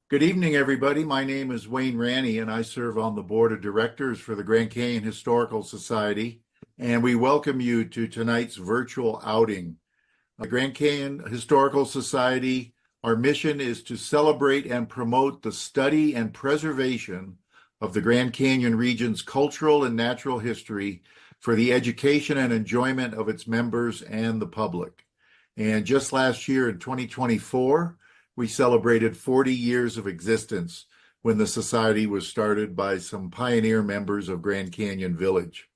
Good evening, everybody. My name is Wayne Ranney, and I serve on the board of directors for the Grand Canyon Historical Society. And we welcome you to tonight's virtual outing. The Grand Canyon Historical Society, our mission is to celebrate and promote the study and preservation of the Grand Canyon region's cultural and natural history for the education and enjoyment of its members and the public. And just last year in 2024, we celebrated 40 years of existence when the society was started by some pioneer members of Grand Canyon Village.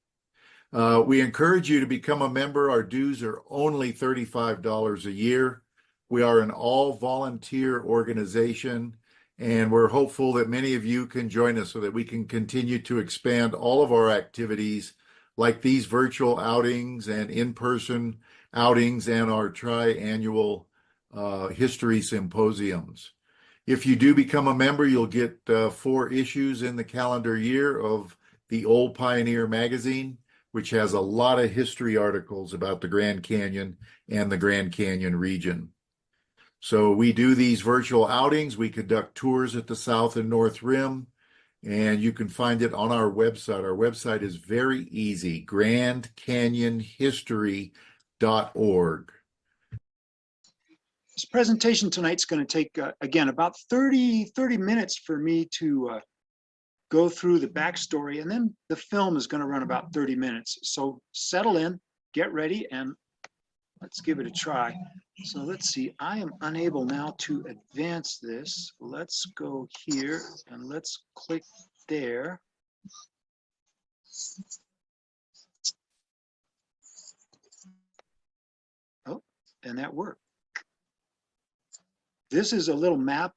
We encourage you to become a member. Our dues are only $35 a year. We are an all-volunteer organization, and we're hopeful that many of you can join us so that we can continue to expand all of our activities like these virtual outings and in-person outings and our tri-annual history symposiums. If you do become a member, you'll get 4 issues in the calendar year of the Old Pioneer magazine, which has a lot of history articles about the Grand Canyon and the Grand Canyon region. So we do these virtual outings. We conduct tours at the South and North Rim, and you can find it on our website. Our website is very easy, grandcanyonhistory.org. This presentation tonight's going to take, again, about 30 minutes for me to go through the backstory, and then the film is going to run about 30 minutes. So settle in, get ready, and let's give it a try. So let's see, I am unable now to advance this. Let's go here and let's click there. Oh, and that worked. This is a little map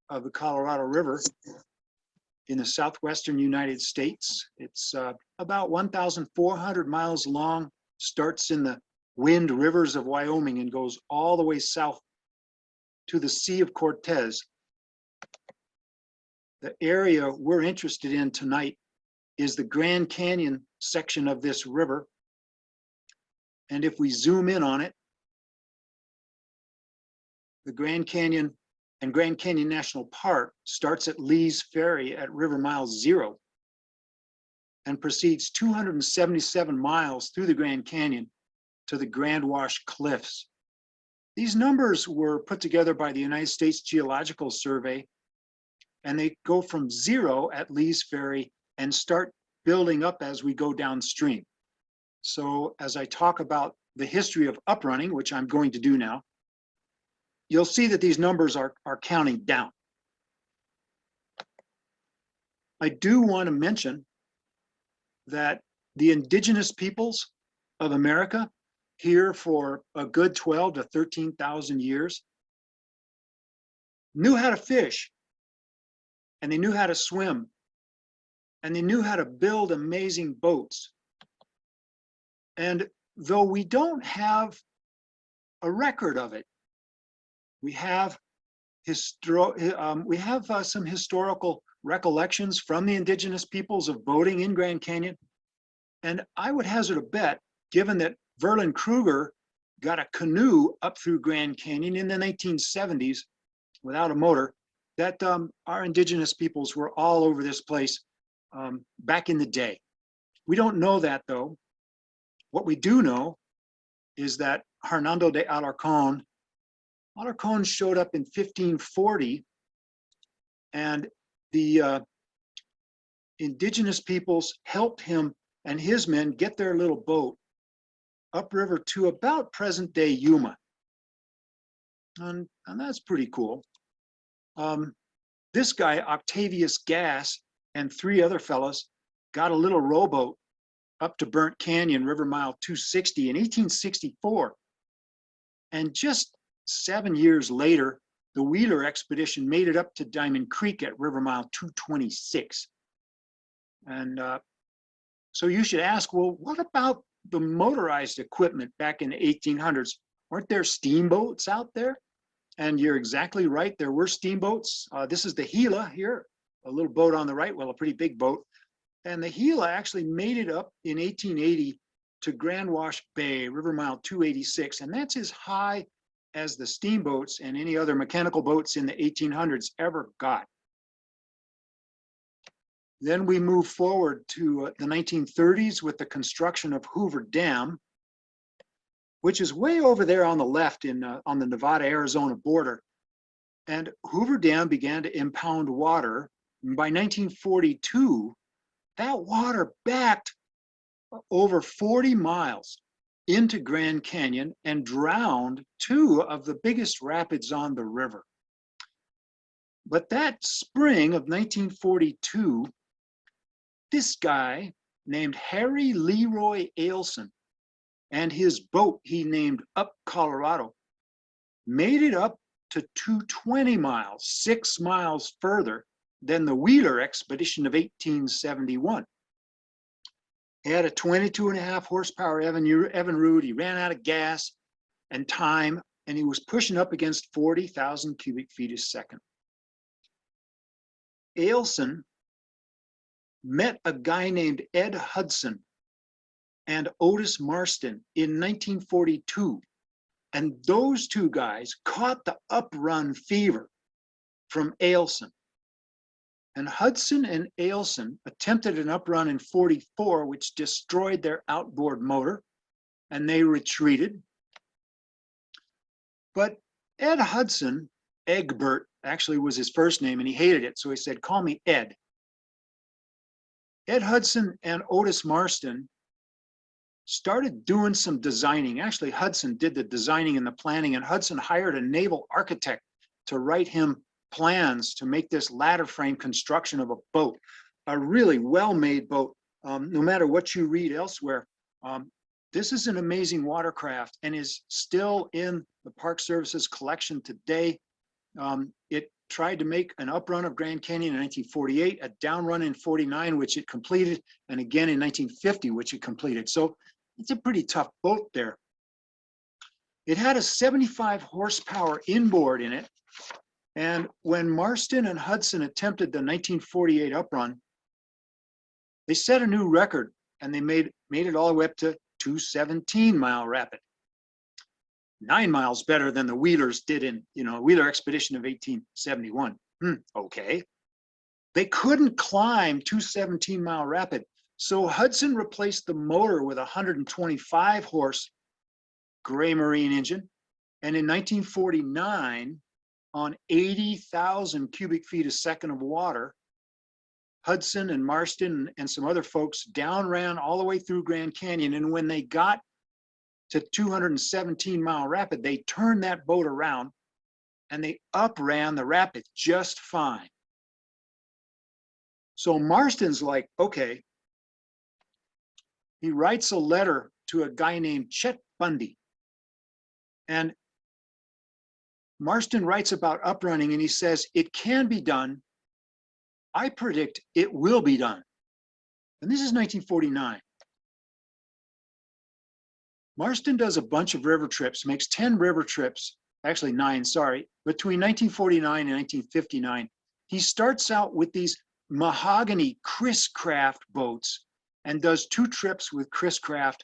of the Colorado River in the southwestern United States. It's about 1,400 miles long, starts in the Wind Rivers of Wyoming and goes all the way south to the Sea of Cortez. The area we're interested in tonight is the Grand Canyon section of this river. And if we zoom in on it, the Grand Canyon and Grand Canyon National Park starts at Lee's Ferry at River Mile 0 and proceeds 277 miles through the Grand Canyon to the Grand Wash Cliffs. These numbers were put together by the United States Geological Survey, and they go from 0 at Lee's Ferry and start building up as we go downstream. So as I talk about the history of uprunning, which I'm going to do now, you'll see that these numbers are counting down. I do want to mention that the indigenous peoples of America here for a good 12 to 13,000 years knew how to fish, and they knew how to swim, and they knew how to build amazing boats. And though we don't have a record of it, we have some historical recollections from the indigenous peoples of boating in Grand Canyon. And I would hazard a bet, given that Verlin Kruger got a canoe up through Grand Canyon in the 1970s without a motor, that our indigenous peoples were all over this place back in the day. We don't know that, though. What we do know is that Hernando de Alarcón showed up in 1540, and the indigenous peoples helped him and his men get their little boat upriver to about present-day Yuma. And that's pretty cool. This guy, Octavius Gass, and 3 other fellows got a little rowboat up to Burnt Canyon, River Mile 260 in 1864. And just 7 years later, the Wheeler expedition made it up to Diamond Creek at River Mile 226. And so you should ask, well, what about the motorized equipment back in the 1800s? Weren't there steamboats out there? And you're exactly right, there were steamboats. This is the Gila here, a little boat on the right, well, a pretty big boat. And the Gila actually made it up in 1880 to Grand Wash Bay, River Mile 286. And that's as high as the steamboats and any other mechanical boats in the 1800s ever got. Then we move forward to the 1930s with the construction of Hoover Dam, which is way over there on the left on the Nevada-Arizona border. And Hoover Dam began to impound water. And by 1942, that water backed over 40 miles into Grand Canyon and drowned two of the biggest rapids on the river. But that spring of 1942, this guy named Harry Leroy Ailson and his boat he named Up Colorado made it up to 220 miles, 6 miles further than the Wheeler expedition of 1871. He had a 22.5 horsepower Evinrude. He ran out of gas and time, and he was pushing up against 40,000 cubic feet a second. Ailson met a guy named Ed Hudson and Otis Marston in 1942. And those two guys caught the uprun fever from Ailson. And Hudson and Ailson attempted an uprun in 44, which destroyed their outboard motor, and they retreated. But Ed Hudson, Egbert actually was his first name, and he hated it, so he said, "Call me Ed." Ed Hudson and Otis Marston started doing some designing. Actually, Hudson did the designing and the planning, and Hudson hired a naval architect to write him plans to make this ladder frame construction of a boat, a really well-made boat. No matter what you read elsewhere, this is an amazing watercraft and is still in the Park Service's collection today. It tried to make an uprun of Grand Canyon in 1948, a downrun in 49, which it completed, and again in 1950, which it completed. So it's a pretty tough boat there. It had a 75 horsepower inboard in it. And when Marston and Hudson attempted the 1948 uprun, they set a new record, and they made it all the way up to 217-mile rapid. 9 miles better than the Wheelers did in, Wheeler expedition of 1871. Okay. They couldn't climb 217-mile rapid. So Hudson replaced the motor with a 125 horse Gray Marine engine. And in 1949, on 80,000 cubic feet a second of water, Hudson and Marston and some other folks downran all the way through Grand Canyon. And when they got to 217-mile rapid, they turned that boat around and they upran the rapid just fine. So Marston's like, okay. He writes a letter to a guy named Chet Bundy. And Marston writes about uprunning, and he says, it can be done. I predict it will be done. And this is 1949. Marston does a bunch of river trips, makes 10 river trips, actually 9, sorry, between 1949 and 1959. He starts out with these mahogany Chris Craft boats and does 2 trips with Chris Craft.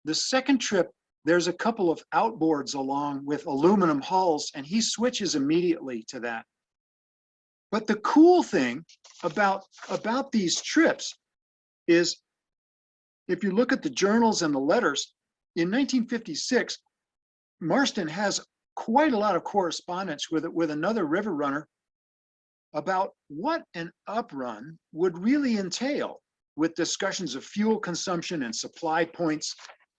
The second trip, there's a couple of outboards along with aluminum hulls, and he switches immediately to that. But the cool thing about these trips is, if you look at the journals and the letters, in 1956, Marston has quite a lot of correspondence with another river runner about what an uprun would really entail, with discussions of fuel consumption and supply points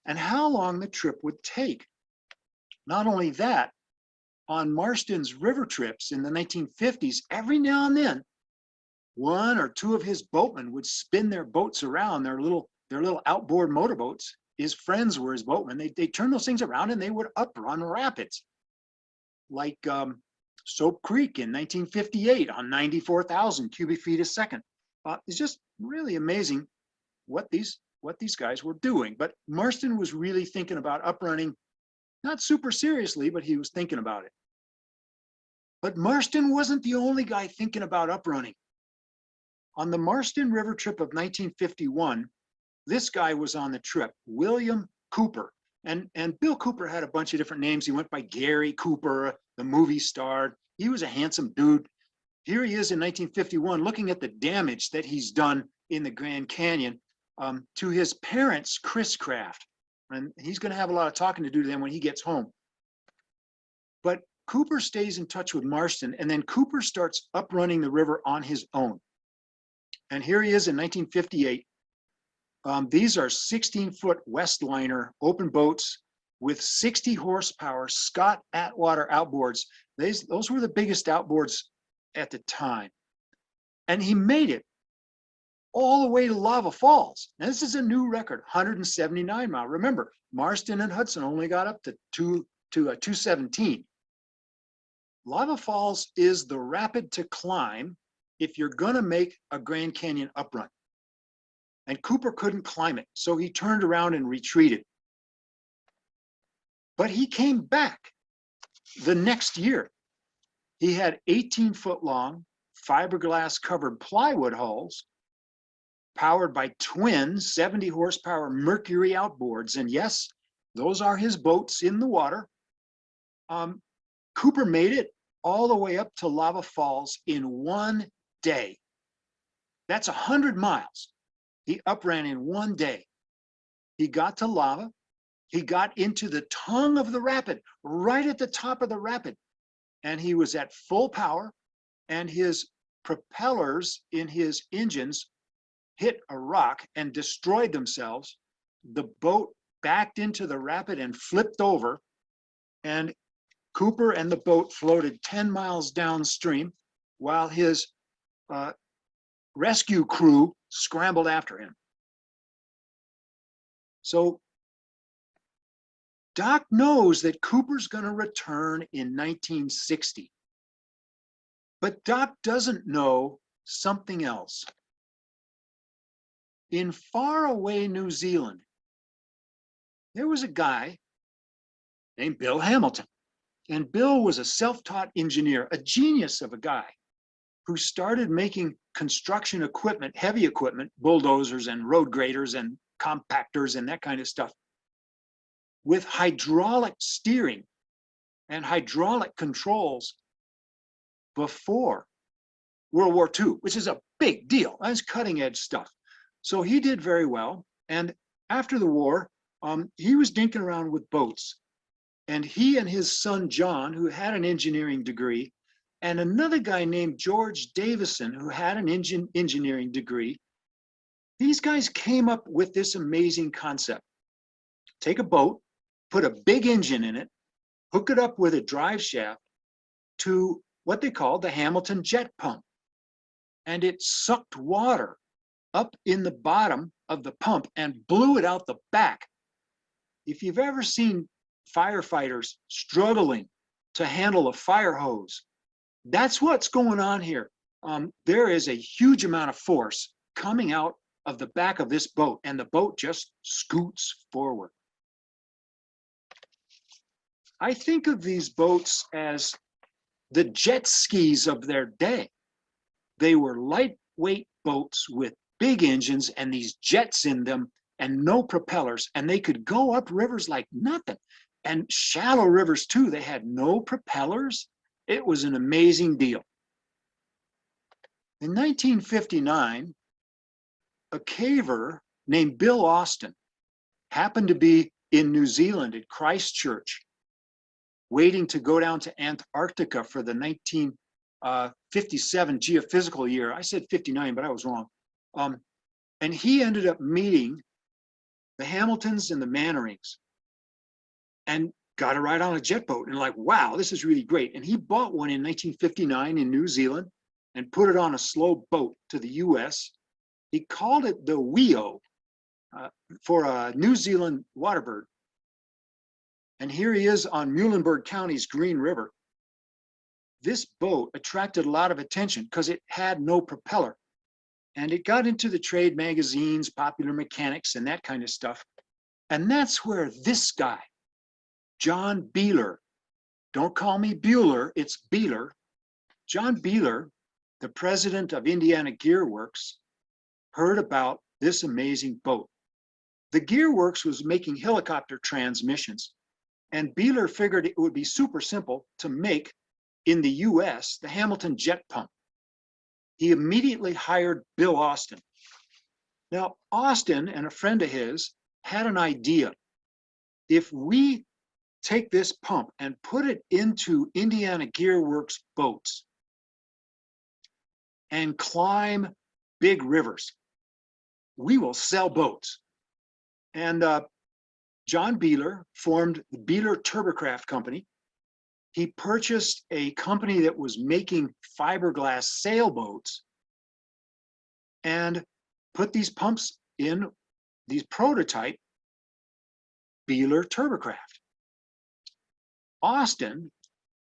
and how long the trip would take. Not only that, on Marston's river trips in the 1950s, every now and then, 1 or 2 of his boatmen would spin their boats around, their little outboard motorboats. His friends were his boatmen. They turned those things around and they would uprun rapids. Like Soap Creek in 1958 on 94,000 cubic feet a second. It's just really amazing what these guys were doing. But Marston was really thinking about uprunning, not super seriously, but he was thinking about it. But Marston wasn't the only guy thinking about uprunning. On the Marston River trip of 1951, this guy was on the trip, William Cooper. And Bill Cooper had a bunch of different names. He went by Gary Cooper, the movie star. He was a handsome dude. Here he is in 1951 looking at the damage that he's done in the Grand Canyon to his parents, Chris Craft. And he's going to have a lot of talking to do to them when he gets home. But Cooper stays in touch with Marston, and then Cooper starts uprunning the river on his own. And here he is in 1958. These are 16-foot Westliner open boats with 60 horsepower Scott Atwater outboards. Those were the biggest outboards at the time. And he made it all the way to Lava Falls. Now, this is a new record, 179 miles. Remember, Marston and Hudson only got up to 217. Lava Falls is the rapid to climb if you're going to make a Grand Canyon uprun. And Cooper couldn't climb it, so he turned around and retreated. But he came back the next year. He had 18-foot long fiberglass covered plywood hulls powered by twin 70 horsepower Mercury outboards. And yes, those are his boats in the water. Cooper made it all the way up to Lava Falls in one day. That's 100 miles. He upran in one day. He got to Lava. He got into the tongue of the rapid, right at the top of the rapid. And he was at full power, and his propellers in his engines hit a rock and destroyed themselves. The boat backed into the rapid and flipped over, and Cooper and the boat floated 10 miles downstream while his rescue crew scrambled after him. So Doc knows that Cooper's going to return in 1960. But Doc doesn't know something else. In faraway New Zealand, there was a guy named Bill Hamilton. And Bill was a self-taught engineer, a genius of a guy who started making construction equipment, heavy equipment, bulldozers and road graders and compactors and that kind of stuff, with hydraulic steering and hydraulic controls before World War II, which is a big deal. That's cutting edge stuff. So he did very well. And after the war, he was dinking around with boats. And he and his son, John, who had an engineering degree, and another guy named George Davison, who had an engineering degree, these guys came up with this amazing concept. Take a boat, put a big engine in it, hook it up with a drive shaft to what they called the Hamilton jet pump. And it sucked water up in the bottom of the pump and blew it out the back. If you've ever seen firefighters struggling to handle a fire hose, that's what's going on here. There is a huge amount of force coming out of the back of this boat, and the boat just scoots forward. I think of these boats as the jet skis of their day. They were lightweight boats with big engines and these jets in them and no propellers, and they could go up rivers like nothing. And shallow rivers too, they had no propellers. It was an amazing deal. In 1959, a caver named Bill Austin happened to be in New Zealand at Christchurch, waiting to go down to Antarctica for the 1957 geophysical year. I said 59, but I was wrong. And he ended up meeting the Hamiltons and the Mannerings and got a ride on a jet boat and like, wow, this is really great. And he bought one in 1959 in New Zealand and put it on a slow boat to the US. He called it the Wio for a New Zealand waterbird. And here he is on Muhlenberg County's Green River. This boat attracted a lot of attention because it had no propeller. And it got into the trade magazines, Popular Mechanics, and that kind of stuff. And that's where this guy, John Beeler, don't call me Bueller, it's Beeler. John Beeler, the president of Indiana Gear Works, heard about this amazing boat. the Gear Works was making helicopter transmissions, and Beeler figured it would be super simple to make in the US the Hamilton jet pump. He immediately hired Bill Austin. Now, Austin and a friend of his had an idea. If we take this pump and put it into Indiana Gear Works boats and climb big rivers, we will sell boats. And John Beeler formed the Beeler Turbocraft Company. He purchased a company that was making fiberglass sailboats and put these pumps in these prototype Beeler Turbocraft. Austin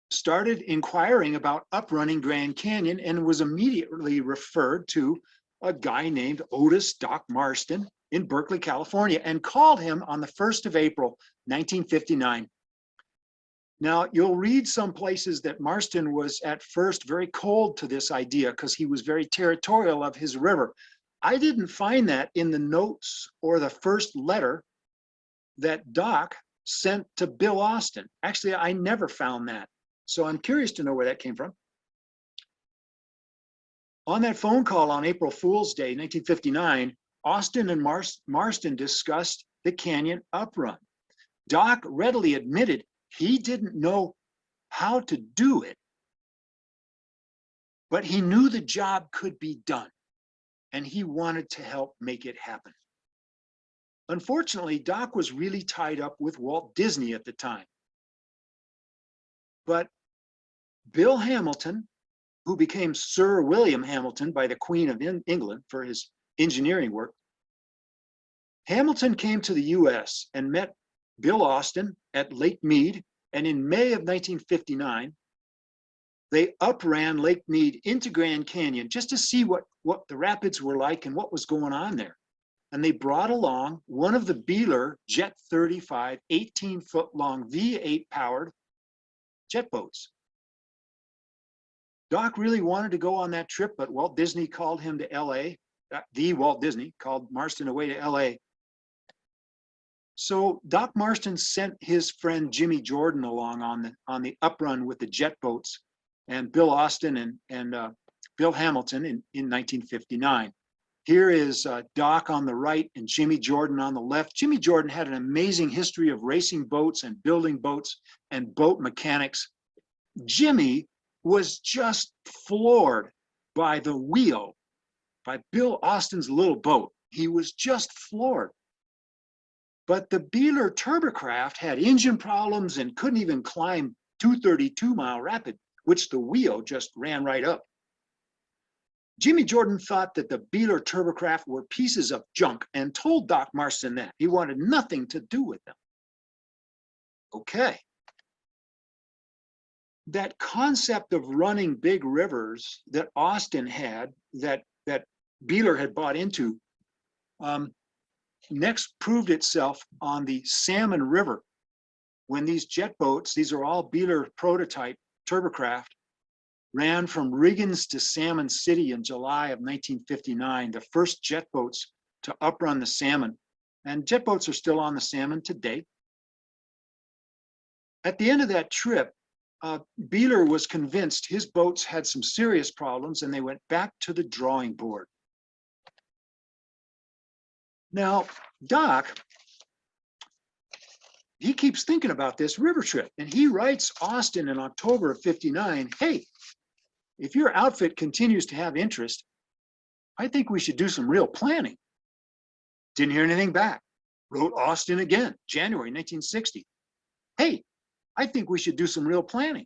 started inquiring about uprunning Grand Canyon and was immediately referred to a guy named Otis Doc Marston in Berkeley, California, and called him on the 1st of April, 1959. Now, you'll read some places that Marston was at first very cold to this idea because he was very territorial of his river. I didn't find that in the notes or the first letter that Doc sent to Bill Austin. Actually, I never found that. So I'm curious to know where that came from. On that phone call on April Fool's Day, 1959, Austin and Marston discussed the canyon uprun. Doc readily admitted he didn't know how to do it, but he knew the job could be done, and he wanted to help make it happen. Unfortunately, Doc was really tied up with Walt Disney at the time. But Bill Hamilton, who became Sir William Hamilton by the Queen of England for his engineering work, Hamilton came to the US and met Bill Austin at Lake Mead, and in May of 1959, they upran Lake Mead into Grand Canyon just to see what the rapids were like and what was going on there. And they brought along one of the Beeler Jet 35 18-foot long V8 powered jet boats. Doc really wanted to go on that trip, but Walt Disney called him to LA. The Walt Disney called Marston away to LA. So Doc Marston sent his friend Jimmy Jordan along on the uprun with the jet boats, and Bill Austin and Bill Hamilton in 1959. Here is Doc on the right and Jimmy Jordan on the left. Jimmy Jordan had an amazing history of racing boats and building boats and boat mechanics. Jimmy was just floored by the wheel, by Bill Austin's little boat. He was just floored. But the Beeler Turbocraft had engine problems and couldn't even climb 232-mile rapid, which the wheel just ran right up. Jimmy Jordan thought that the Beeler Turbocraft were pieces of junk and told Doc Marston that. He wanted nothing to do with them. Okay. That concept of running big rivers that Austin had, that Beeler had bought into, next proved itself on the Salmon River when these jet boats, these are all Beeler prototype turbocraft, ran from Riggins to Salmon City in July of 1959, the first jet boats to uprun the Salmon. And jet boats are still on the Salmon today. At the end of that trip, Beeler was convinced his boats had some serious problems, and they went back to the drawing board. Now, Doc, he keeps thinking about this river trip, and he writes Austin in October of '59, hey, if your outfit continues to have interest, I think we should do some real planning. Didn't hear anything back. Wrote Austin again, January 1960. Hey, I think we should do some real planning.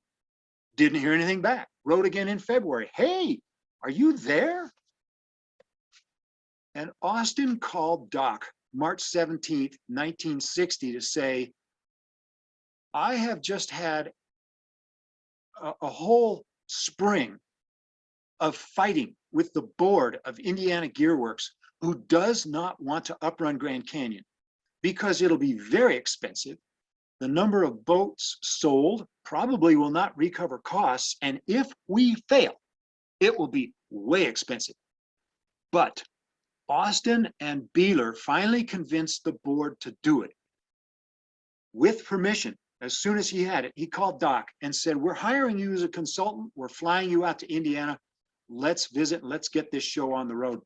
Didn't hear anything back. Wrote again in February. Hey, are you there? And Austin called Doc March 17th, 1960 to say, I have just had a whole spring of fighting with the board of Indiana Gear Works, who does not want to uprun Grand Canyon because it'll be very expensive. The number of boats sold probably will not recover costs. And if we fail, it will be way expensive. But Austin and Beeler finally convinced the board to do it. With permission, as soon as he had it, he called Doc and said, we're hiring you as a consultant. We're flying you out to Indiana. Let's visit. Let's get this show on the road.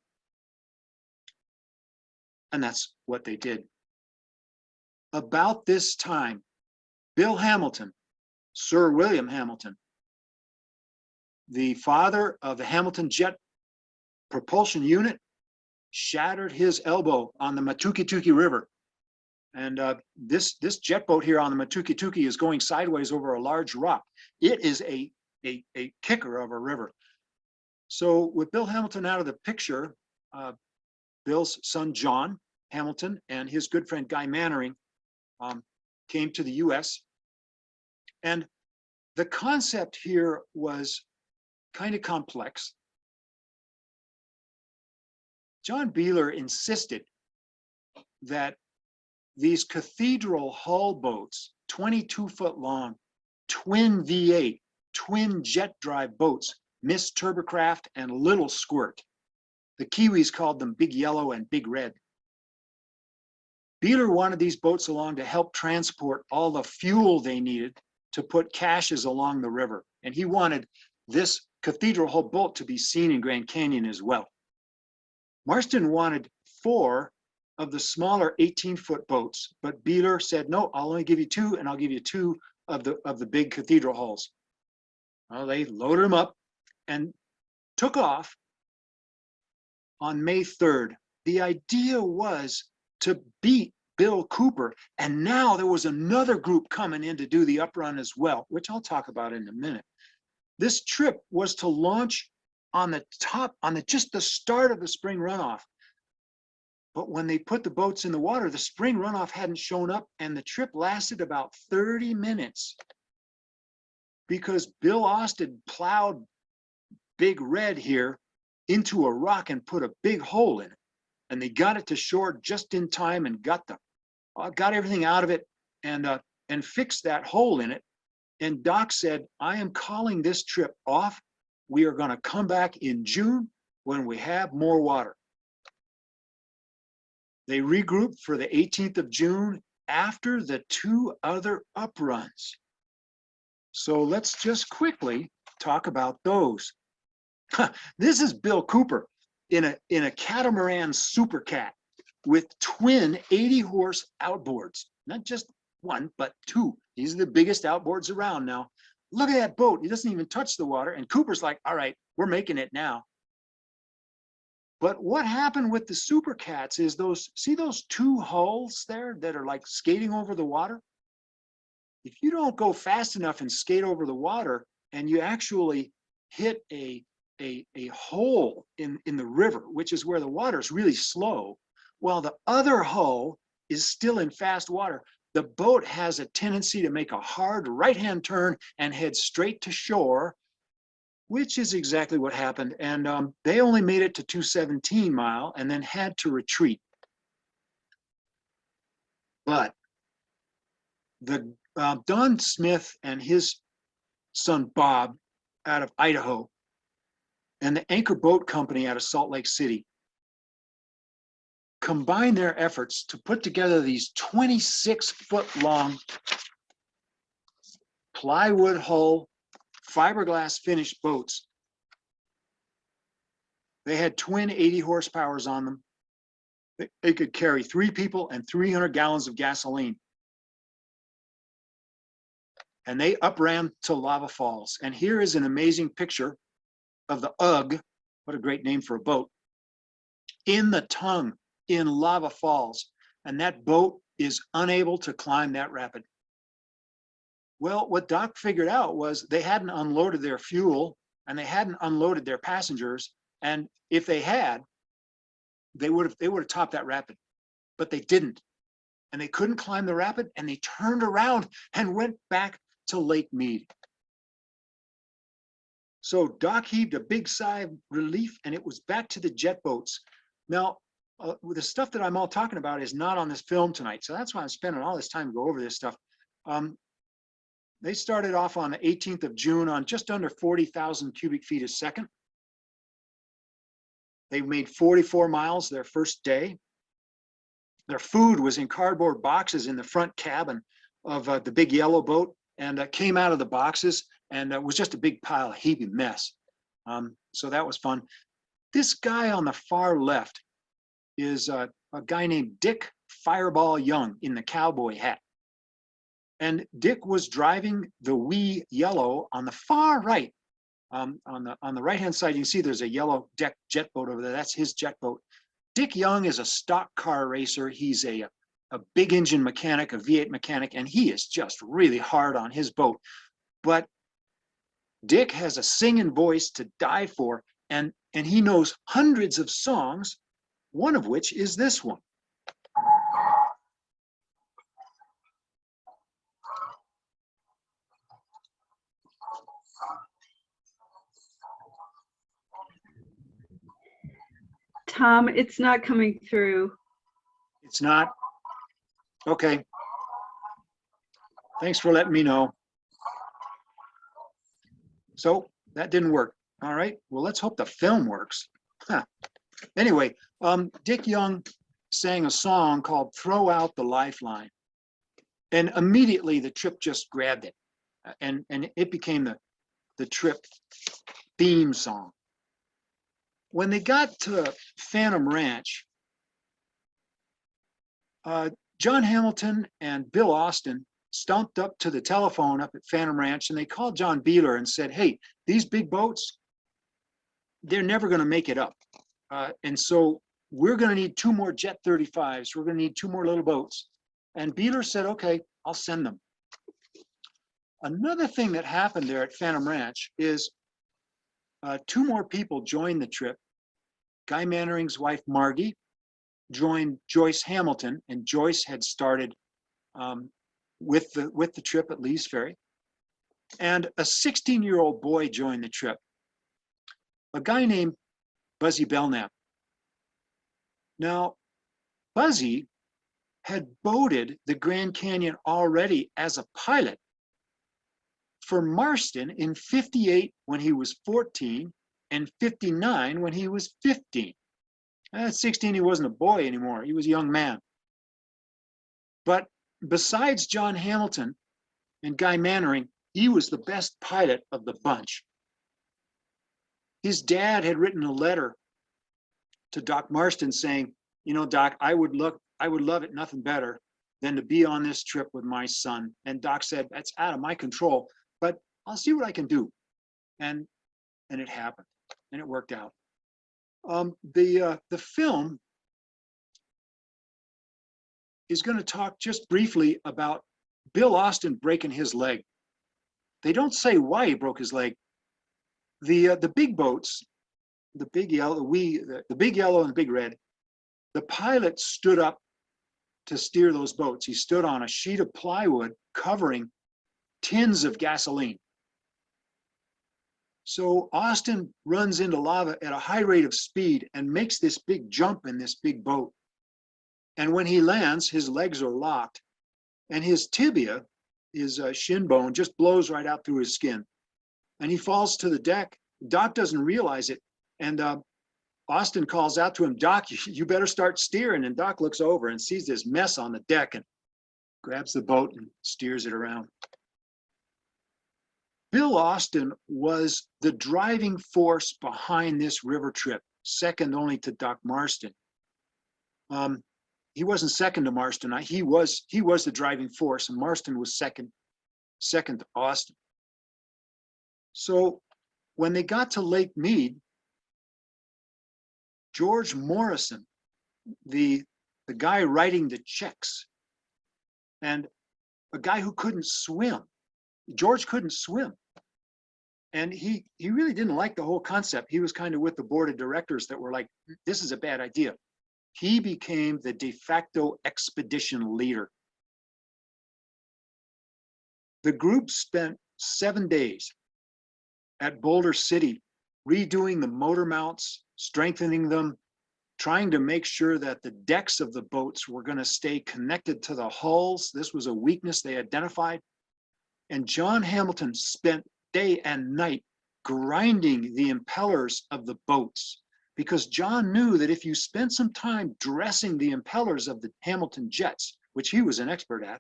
And that's what they did. About this time, Bill Hamilton, Sir William Hamilton, the father of the Hamilton jet propulsion unit, shattered his elbow on the Matukituki River. And this jet boat here on the Matukituki is going sideways over a large rock. It is a kicker of a river. So with Bill Hamilton out of the picture, Bill's son, Jon Hamilton, and his good friend, Guy Mannering, came to the US. And the concept here was kind of complex. John Beeler insisted that these cathedral hull boats, 22-foot long, twin V8, twin jet drive boats, Miss Turboncraft and Little Squirt. The Kiwis called them Big Yellow and Big Red. Beeler wanted these boats along to help transport all the fuel they needed to put caches along the river. And he wanted this cathedral hull boat to be seen in Grand Canyon as well. Marston wanted 4 of the smaller 18-foot boats, but Beeler said, no, I'll only give you 2, and I'll give you 2 of the big cathedral hulls. Well, they loaded them up and took off on May 3rd. The idea was to beat Bill Cooper, and now there was another group coming in to do the uprun as well, which I'll talk about in a minute. This trip was to launch on the top, just the start of the spring runoff. But when they put the boats in the water, the spring runoff hadn't shown up, and the trip lasted about 30 minutes because Bill Austin plowed Big Red here into a rock and put a big hole in it. And they got it to shore just in time and got everything out of it and fixed that hole in it. And Doc said, I am calling this trip off. We are going to come back in June when we have more water. They regrouped for the 18th of June after the 2 other upruns. So let's just quickly talk about those. This is Bill Cooper in a catamaran supercat with twin 80-horse outboards. Not just 1, but 2. These are the biggest outboards around now. Look at that boat. It doesn't even touch the water. And Cooper's like, all right, we're making it now. But what happened with the supercats is see those 2 hulls there that are like skating over the water? If you don't go fast enough and skate over the water and you actually hit a hole in the river, which is where the water is really slow, while the other hull is still in fast water, the boat has a tendency to make a hard right-hand turn and head straight to shore, which is exactly what happened. And they only made it to 217 mile and then had to retreat. But Don Smith and his son Bob out of Idaho and the Anchor Boat Company out of Salt Lake City combined their efforts to put together these 26-foot-long plywood hull, fiberglass finished boats. They had twin 80 horsepowers on them. They could carry 3 people and 300 gallons of gasoline. And they upran to Lava Falls. And here is an amazing picture of the UGG, what a great name for a boat, in the tongue in Lava Falls. And that boat is unable to climb that rapid. Well, what Doc figured out was they hadn't unloaded their fuel and they hadn't unloaded their passengers. And if they had, they would have topped that rapid, but they didn't. And they couldn't climb the rapid, and they turned around and went back to Lake Mead. So Doc heaved a big sigh of relief, and it was back to the jet boats. Now, the stuff that I'm all talking about is not on this film tonight. So that's why I'm spending all this time to go over this stuff. They started off on the 18th of June on just under 40,000 cubic feet a second. They made 44 miles their first day. Their food was in cardboard boxes in the front cabin of the big yellow boat, and came out of the boxes, and it was just a big pile of heaping mess. So that was fun. This guy on the far left is a guy named Dick Fireball Young in the cowboy hat. And Dick was driving the wee yellow on the far right. On the right-hand side, you can see there's a yellow deck jet boat over there. That's his jet boat. Dick Young is a stock car racer. He's a big engine mechanic, a V8 mechanic, and he is just really hard on his boat. But Dick has a singing voice to die for, and he knows hundreds of songs, one of which is this one. Tom, it's not coming through. It's not? Okay. Thanks for letting me know. So that didn't work. All right. Well, let's hope the film works. Huh. Anyway, Dick Young sang a song called Throw Out the Lifeline. And immediately the trip just grabbed it. And it became the trip theme song. When they got to Phantom Ranch, Jon Hamilton and Bill Austin stomped up to the telephone up at Phantom Ranch, and they called John Beeler and said, hey, these big boats, they're never going to make it up. And so we're going to need 2 more Jet 35s. We're going to need 2 more little boats. And Beeler said, okay, I'll send them. Another thing that happened there at Phantom Ranch is 2 more people joined the trip. Guy Mannering's wife, Margie, joined Joyce Hamilton, and Joyce had started with the trip at Lee's Ferry. And a 16-year-old boy joined the trip, a guy named Buzzy Belknap. Now, Buzzy had boated the Grand Canyon already as a pilot for Marston in 58 when he was 14 and 59 when he was 15. At 16, he wasn't a boy anymore. He was a young man. But besides Jon Hamilton and Guy Mannering, he was the best pilot of the bunch. His dad had written a letter to Doc Marston saying, you know, Doc, I would love it nothing better than to be on this trip with my son. And Doc said, that's out of my control, but I'll see what I can do. And it happened, and it worked out. The film is going to talk just briefly about Bill Austin breaking his leg. They don't say why he broke his leg. The big boats, the big yellow, the big yellow and the big red, the pilot stood up to steer those boats. He stood on a sheet of plywood covering tins of gasoline. So Austin runs into lava at a high rate of speed and makes this big jump in this big boat. And when he lands, his legs are locked, and his tibia, his shin bone, just blows right out through his skin. And he falls to the deck. Doc doesn't realize it. And Austin calls out to him, Doc, you better start steering. And Doc looks over and sees this mess on the deck and grabs the boat and steers it around. Bill Austin was the driving force behind this river trip, second only to Doc Marston. He wasn't second to Marston. He was the driving force, and Marston was second to Austin. So when they got to Lake Mead, George Morrison, the guy writing the checks, and a guy who couldn't swim. George couldn't swim. And he really didn't like the whole concept. He was kind of with the board of directors that were like, this is a bad idea. He became the de facto expedition leader. The group spent 7 days at Boulder City, redoing the motor mounts, strengthening them, trying to make sure that the decks of the boats were going to stay connected to the hulls. This was a weakness they identified. And Jon Hamilton spent day and night grinding the impellers of the boats because John knew that if you spent some time dressing the impellers of the Hamilton jets, which he was an expert at,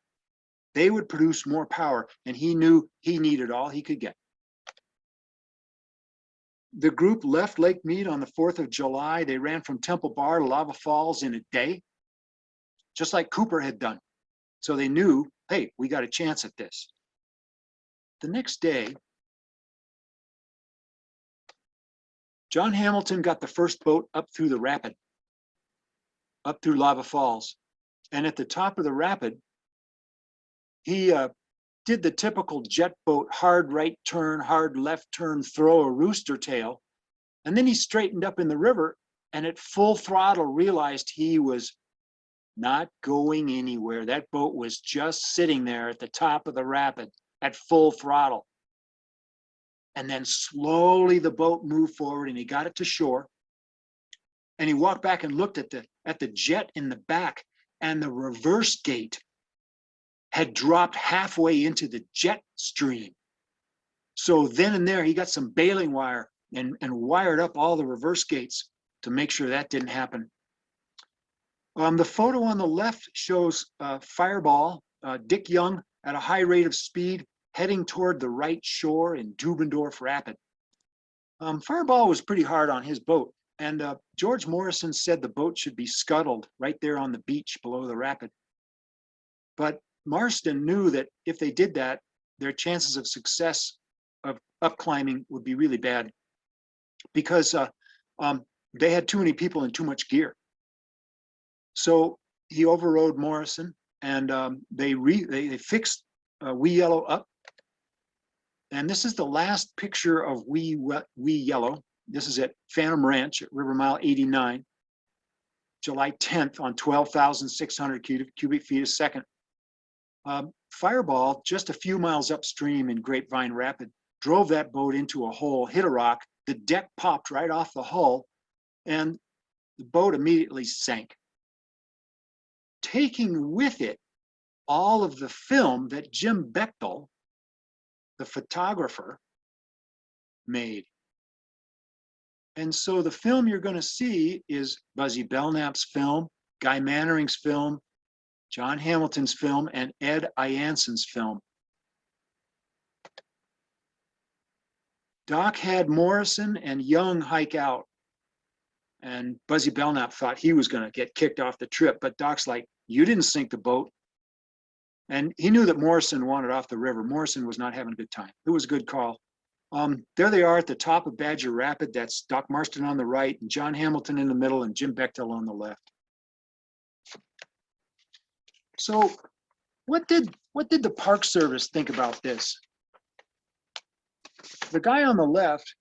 they would produce more power, and he knew he needed all he could get. The group left Lake Mead on the 4th of July. They ran from Temple Bar to Lava Falls in a day, just like Cooper had done. So they knew, hey, we got a chance at this. The next day, Jon Hamilton got the first boat up through the rapid, up through Lava Falls. And at the top of the rapid, he did the typical jet boat, hard right turn, hard left turn, throw a rooster tail. And then he straightened up in the river and at full throttle realized he was not going anywhere. That boat was just sitting there at the top of the rapid at full throttle. And then slowly the boat moved forward and he got it to shore. And he walked back and looked at the jet in the back, and the reverse gate had dropped halfway into the jet stream. So then and there, he got some baling wire and wired up all the reverse gates to make sure that didn't happen. The photo on the left shows Fireball, Dick Young, at a high rate of speed, heading toward the right shore in Dubendorf Rapid. Fireball was pretty hard on his boat, and George Morrison said the boat should be scuttled right there on the beach below the rapid. But Marston knew that if they did that, their chances of success of up climbing would be really bad, because they had too many people and too much gear. So he overrode Morrison, and they fixed Wee Yellow up. And this is the last picture of Wee Yellow. This is at Phantom Ranch at River Mile 89, July 10th on 12,600 cubic feet a second. Fireball, just a few miles upstream in Grapevine Rapid, drove that boat into a hole, hit a rock, the deck popped right off the hull, and the boat immediately sank, taking with it all of the film that Jim Bechtel, the photographer, made. And so the film you're going to see is Buzzy Belknap's film, Guy Mannering's film, Jon Hamilton's film, and Ed Ianson's film. Doc had Morrison and Young hike out, and Buzzy Belknap thought he was going to get kicked off the trip, but Doc's like, you didn't sink the boat. And he knew that Morrison wanted off the river. Morrison was not having a good time. It was a good call. There they are at the top of Badger Rapid. That's Doc Marston on the right, and Jon Hamilton in the middle, and Jim Bechtel on the left. So what did the Park Service think about this? The guy on the left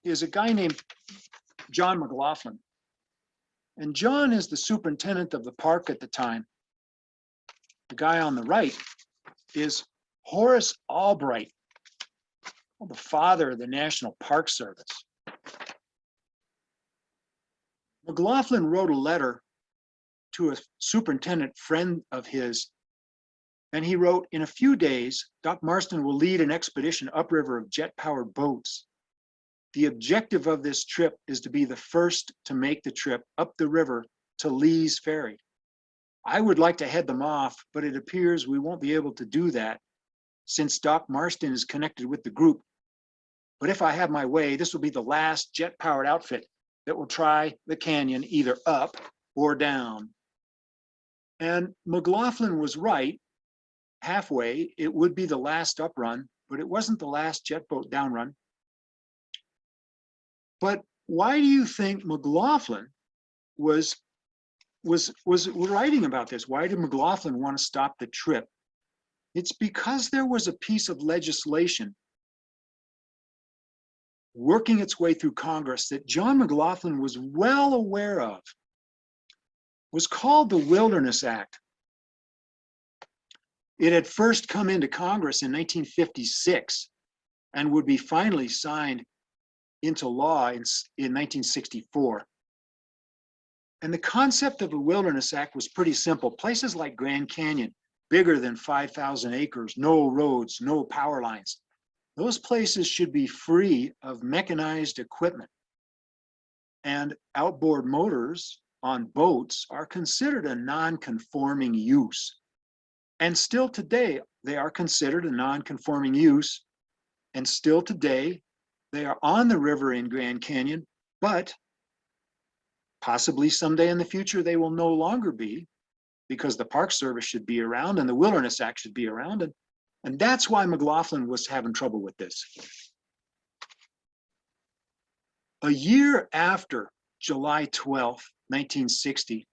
is a guy named John McLaughlin. And John is the superintendent of the park at the time. The guy on the right is Horace Albright, the father of the National Park Service. McLaughlin wrote a letter to a superintendent friend of his, and he wrote, in a few days, Doc Marston will lead an expedition upriver of jet-powered boats. The objective of this trip is to be the first to make the trip up the river to Lee's Ferry. I would like to head them off, but it appears we won't be able to do that since Doc Marston is connected with the group. But if I have my way, this will be the last jet-powered outfit that will try the canyon either up or down. And McLaughlin was right. Halfway, it would be the last up run, but it wasn't the last jet boat down run. But why do you think McLaughlin was writing about this? Why did McLaughlin want to stop the trip? It's because there was a piece of legislation working its way through Congress that John McLaughlin was well aware of. It was called the Wilderness Act. It had first come into Congress in 1956 and would be finally signed into law in 1964. And the concept of a Wilderness Act was pretty simple. Places like Grand Canyon, bigger than 5,000 acres, no roads, no power lines, those places should be free of mechanized equipment. and outboard motors on boats are considered a non-conforming use. And still today, they are considered a non-conforming use. And still today, they are on the river in Grand Canyon, but possibly someday in the future, they will no longer be, because the Park Service should be around and the Wilderness Act should be around. And that's why McLaughlin was having trouble with this. A year after July 12th, 1960,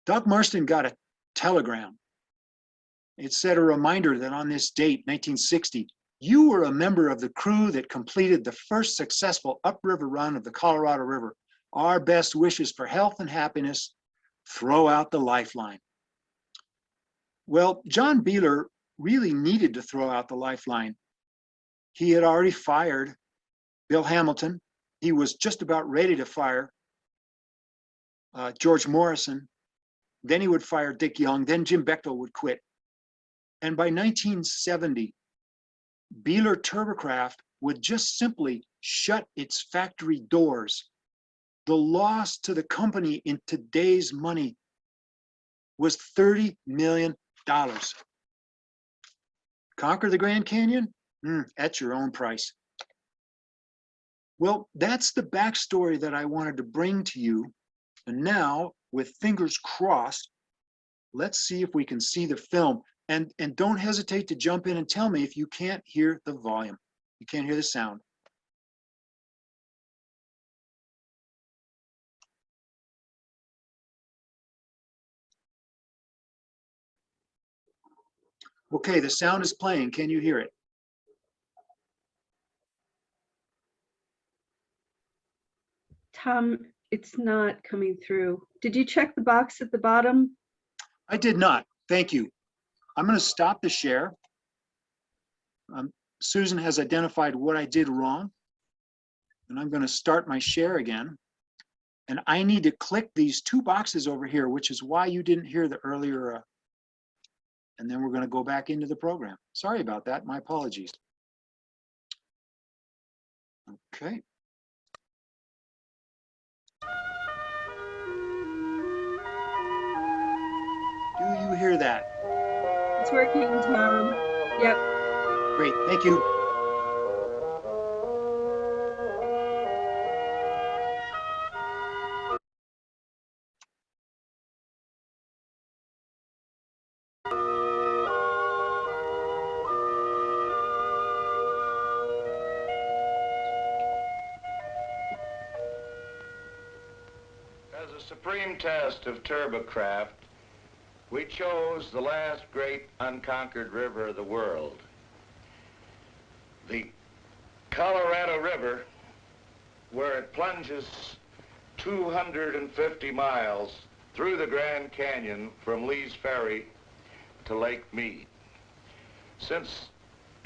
Doc Marston got a telegram. It said a reminder that on this date, 1960, you were a member of the crew that completed the first successful upriver run of the Colorado River. Our best wishes for health and happiness. Throw out the lifeline. Well, John Beeler really needed to throw out the lifeline. He had already fired Bill Hamilton. He was just about ready to fire George Morrison. Then he would fire Dick Young. Then Jim Bechtel would quit. And by 1970, Beeler Turbocraft would just simply shut its factory doors. The loss to the company in today's money was $30 million. Conquer the Grand Canyon? At your own price. Well, that's the backstory that I wanted to bring to you. And now, with fingers crossed, let's see if we can see the film. And don't hesitate to jump in and tell me if you can't hear the volume. You can't hear the sound. Okay, the sound is playing. Can you hear it? Tom, it's not coming through. Did you check the box at the bottom? I did not. Thank you. I'm going to stop the share. Susan has identified what I did wrong. And I'm going to start my share again. And I need to click these two boxes over here, which is why you didn't hear the earlier. And then we're going to go back into the program. Sorry about that. My apologies. Okay. Do you hear that? It's working, Tom. Yep. Great. Thank you. As a supreme test of turbocraft, we chose the last great unconquered river of the world. The Colorado River, where it plunges 250 miles through the Grand Canyon from Lee's Ferry to Lake Mead. Since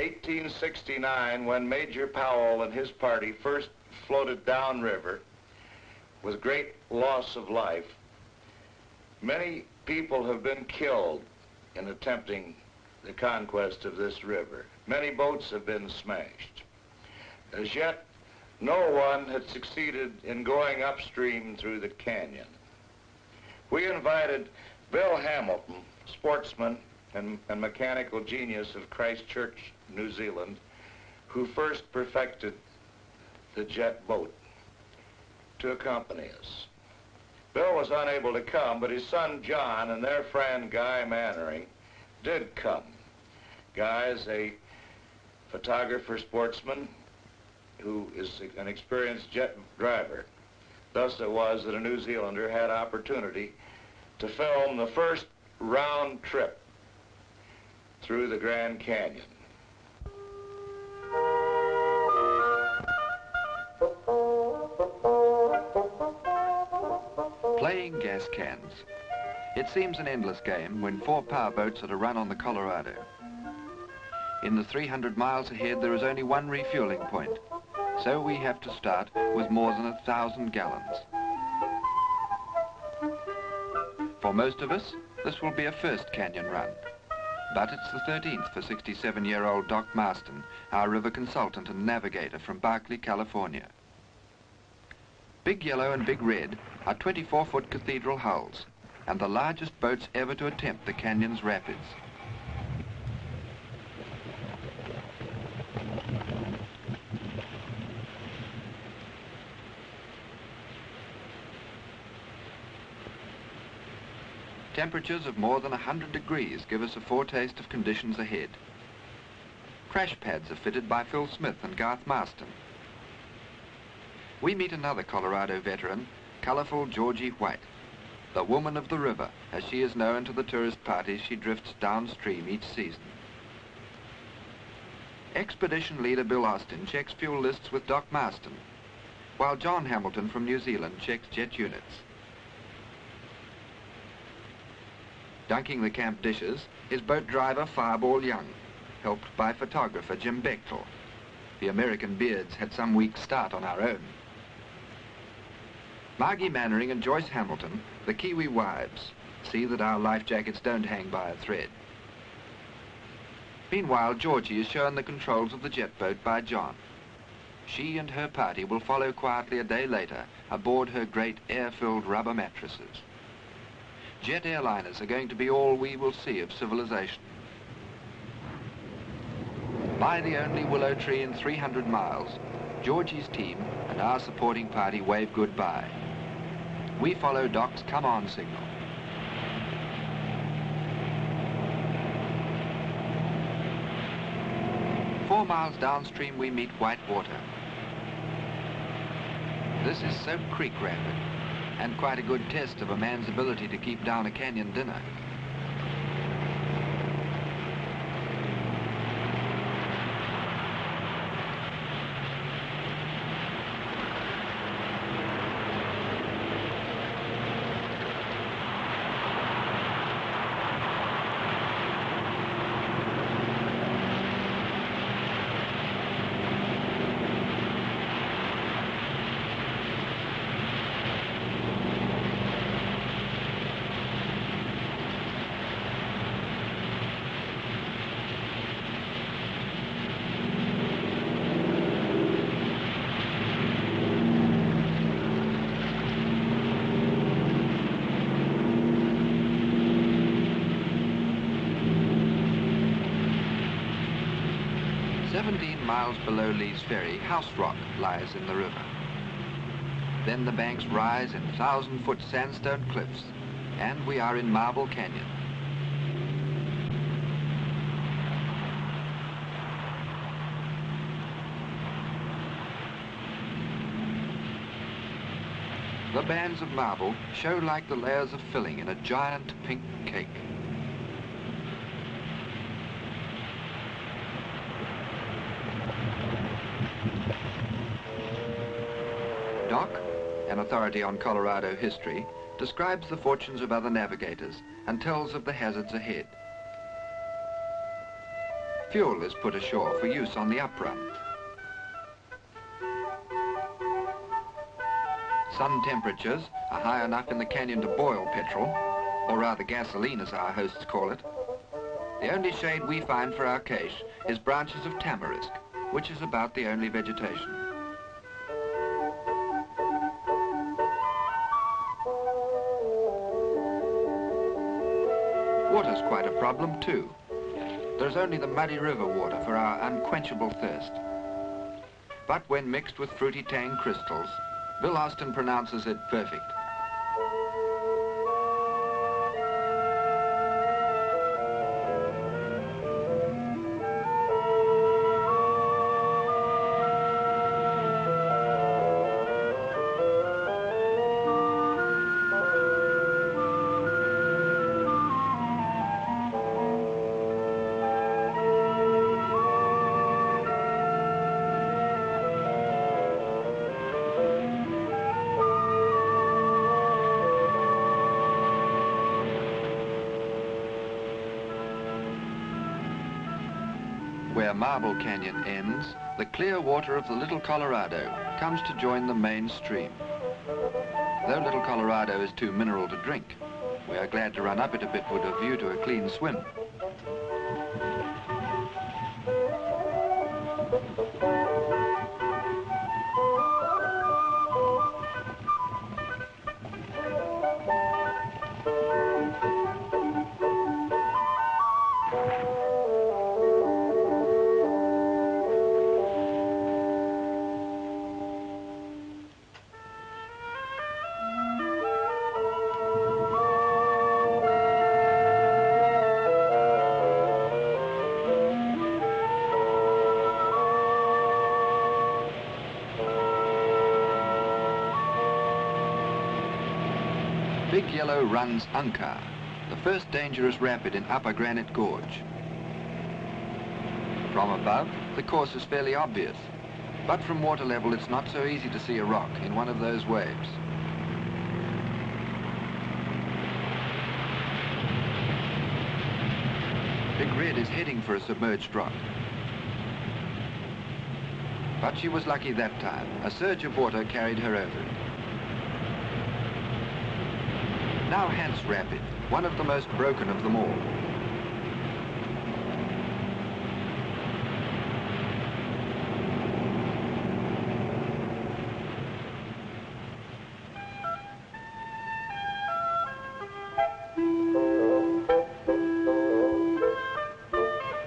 1869, when Major Powell and his party first floated downriver, with great loss of life, many people have been killed in attempting the conquest of this river. Many boats have been smashed. As yet, no one had succeeded in going upstream through the canyon. We invited Bill Hamilton, sportsman and mechanical genius of Christchurch, New Zealand, who first perfected the jet boat, to accompany us. Bill was unable to come, but his son John and their friend Guy Mannering did come. Guy is a photographer sportsman who is an experienced jet driver. Thus it was that a New Zealander had opportunity to film the first round trip through the Grand Canyon. Playing gas cans. It seems an endless game when 4 powerboats are to run on the Colorado. In the 300 miles ahead, there is only one refueling point, so we have to start with more than 1,000 gallons. For most of us, this will be a first canyon run, but it's the 13th for 67-year-old Doc Marston, our river consultant and navigator from Berkeley, California. Big Yellow and Big Red are 24-foot cathedral hulls and the largest boats ever to attempt the canyon's rapids. Temperatures of more than 100 degrees give us a foretaste of conditions ahead. Crash pads are fitted by Phil Smith and Garth Marston. We meet another Colorado veteran, colourful Georgie White, the woman of the river, as she is known to the tourist parties she drifts downstream each season. Expedition leader Bill Austin checks fuel lists with Doc Marston, while Jon Hamilton from New Zealand checks jet units. Dunking the camp dishes is boat driver Fireball Young, helped by photographer Jim Bechtel. The American beards had some weak start on our own. Margie Mannering and Joyce Hamilton, the Kiwi wives, see that our life jackets don't hang by a thread. Meanwhile, Georgie is shown the controls of the jet boat by John. She and her party will follow quietly a day later aboard her great air-filled rubber mattresses. Jet airliners are going to be all we will see of civilization. By the only willow tree in 300 miles, Georgie's team and our supporting party wave goodbye. We follow Doc's come on signal. Four miles downstream we meet white water. This is Soap Creek Rapid, and quite a good test of a man's ability to keep down a canyon dinner. Miles below Lee's Ferry, House Rock lies in the river. Then the banks rise in 1,000-foot sandstone cliffs, and we are in Marble Canyon. The bands of marble show like the layers of filling in a giant pink cake. Doc, an authority on Colorado history, describes the fortunes of other navigators and tells of the hazards ahead. Fuel is put ashore for use on the Uprun. Sun temperatures are high enough in the canyon to boil petrol, or rather gasoline as our hosts call it. The only shade we find for our cache is branches of tamarisk, which is about the only vegetation. Water's quite a problem too. There's only the muddy river water for our unquenchable thirst. But when mixed with fruity tang crystals, Bill Austin pronounces it perfect. Where Marble Canyon ends, the clear water of the Little Colorado comes to join the main stream. Though Little Colorado is too mineral to drink, we are glad to run up it a bit with a view to a clean swim. big yellow runs Unkar, the first dangerous rapid in Upper Granite Gorge. From above, the course is fairly obvious, but from water level it's not so easy to see a rock in one of those waves. Big Red is heading for a submerged rock. But she was lucky that time. A surge of water carried her over it. Now Hans Rapid, one of the most broken of them all.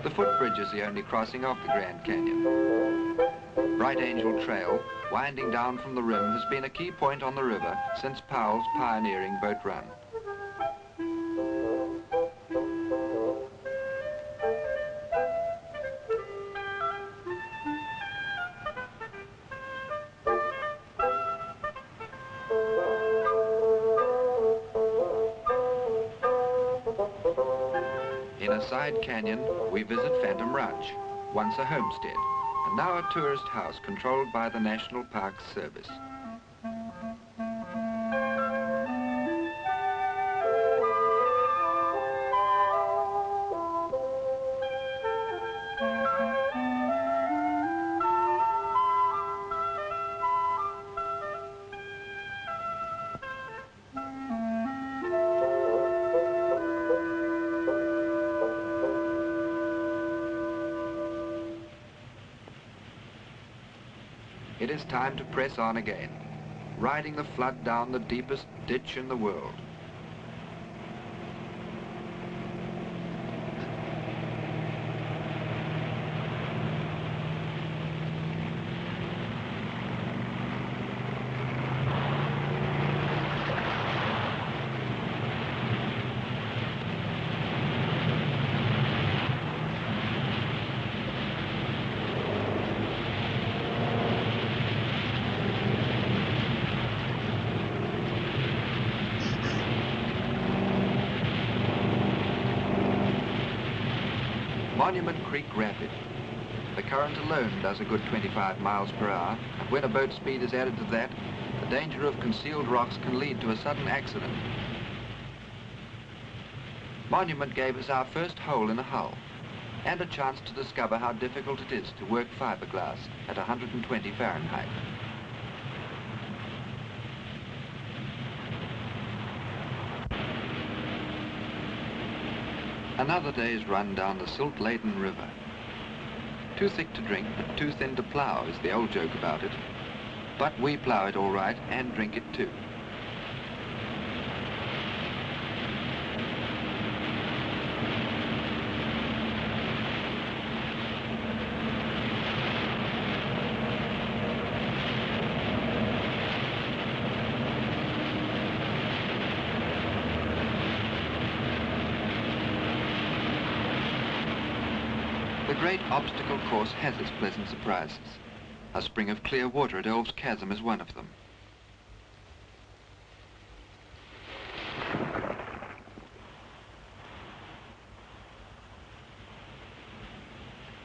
The footbridge is the only crossing of the Grand Canyon. Bright Angel Trail, winding down from the rim, has been a key point on the river since Powell's pioneering boat run. In a side canyon, we visit Phantom Ranch, once a homestead, and now a tourist house controlled by the National Parks Service. It is time to press on again, riding the flood down the deepest ditch in the world. Monument Creek Rapid. The current alone does a good 25 miles per hour, and when a boat speed is added to that, the danger of concealed rocks can lead to a sudden accident. Monument gave us our first hole in the hull, and a chance to discover how difficult it is to work fiberglass at 120 Fahrenheit. Another day's run down the silt-laden river. Too thick to drink, but too thin to plough is the old joke about it. But we plough it all right and drink it too. The great obstacle course has its pleasant surprises. A spring of clear water at Elves Chasm is one of them.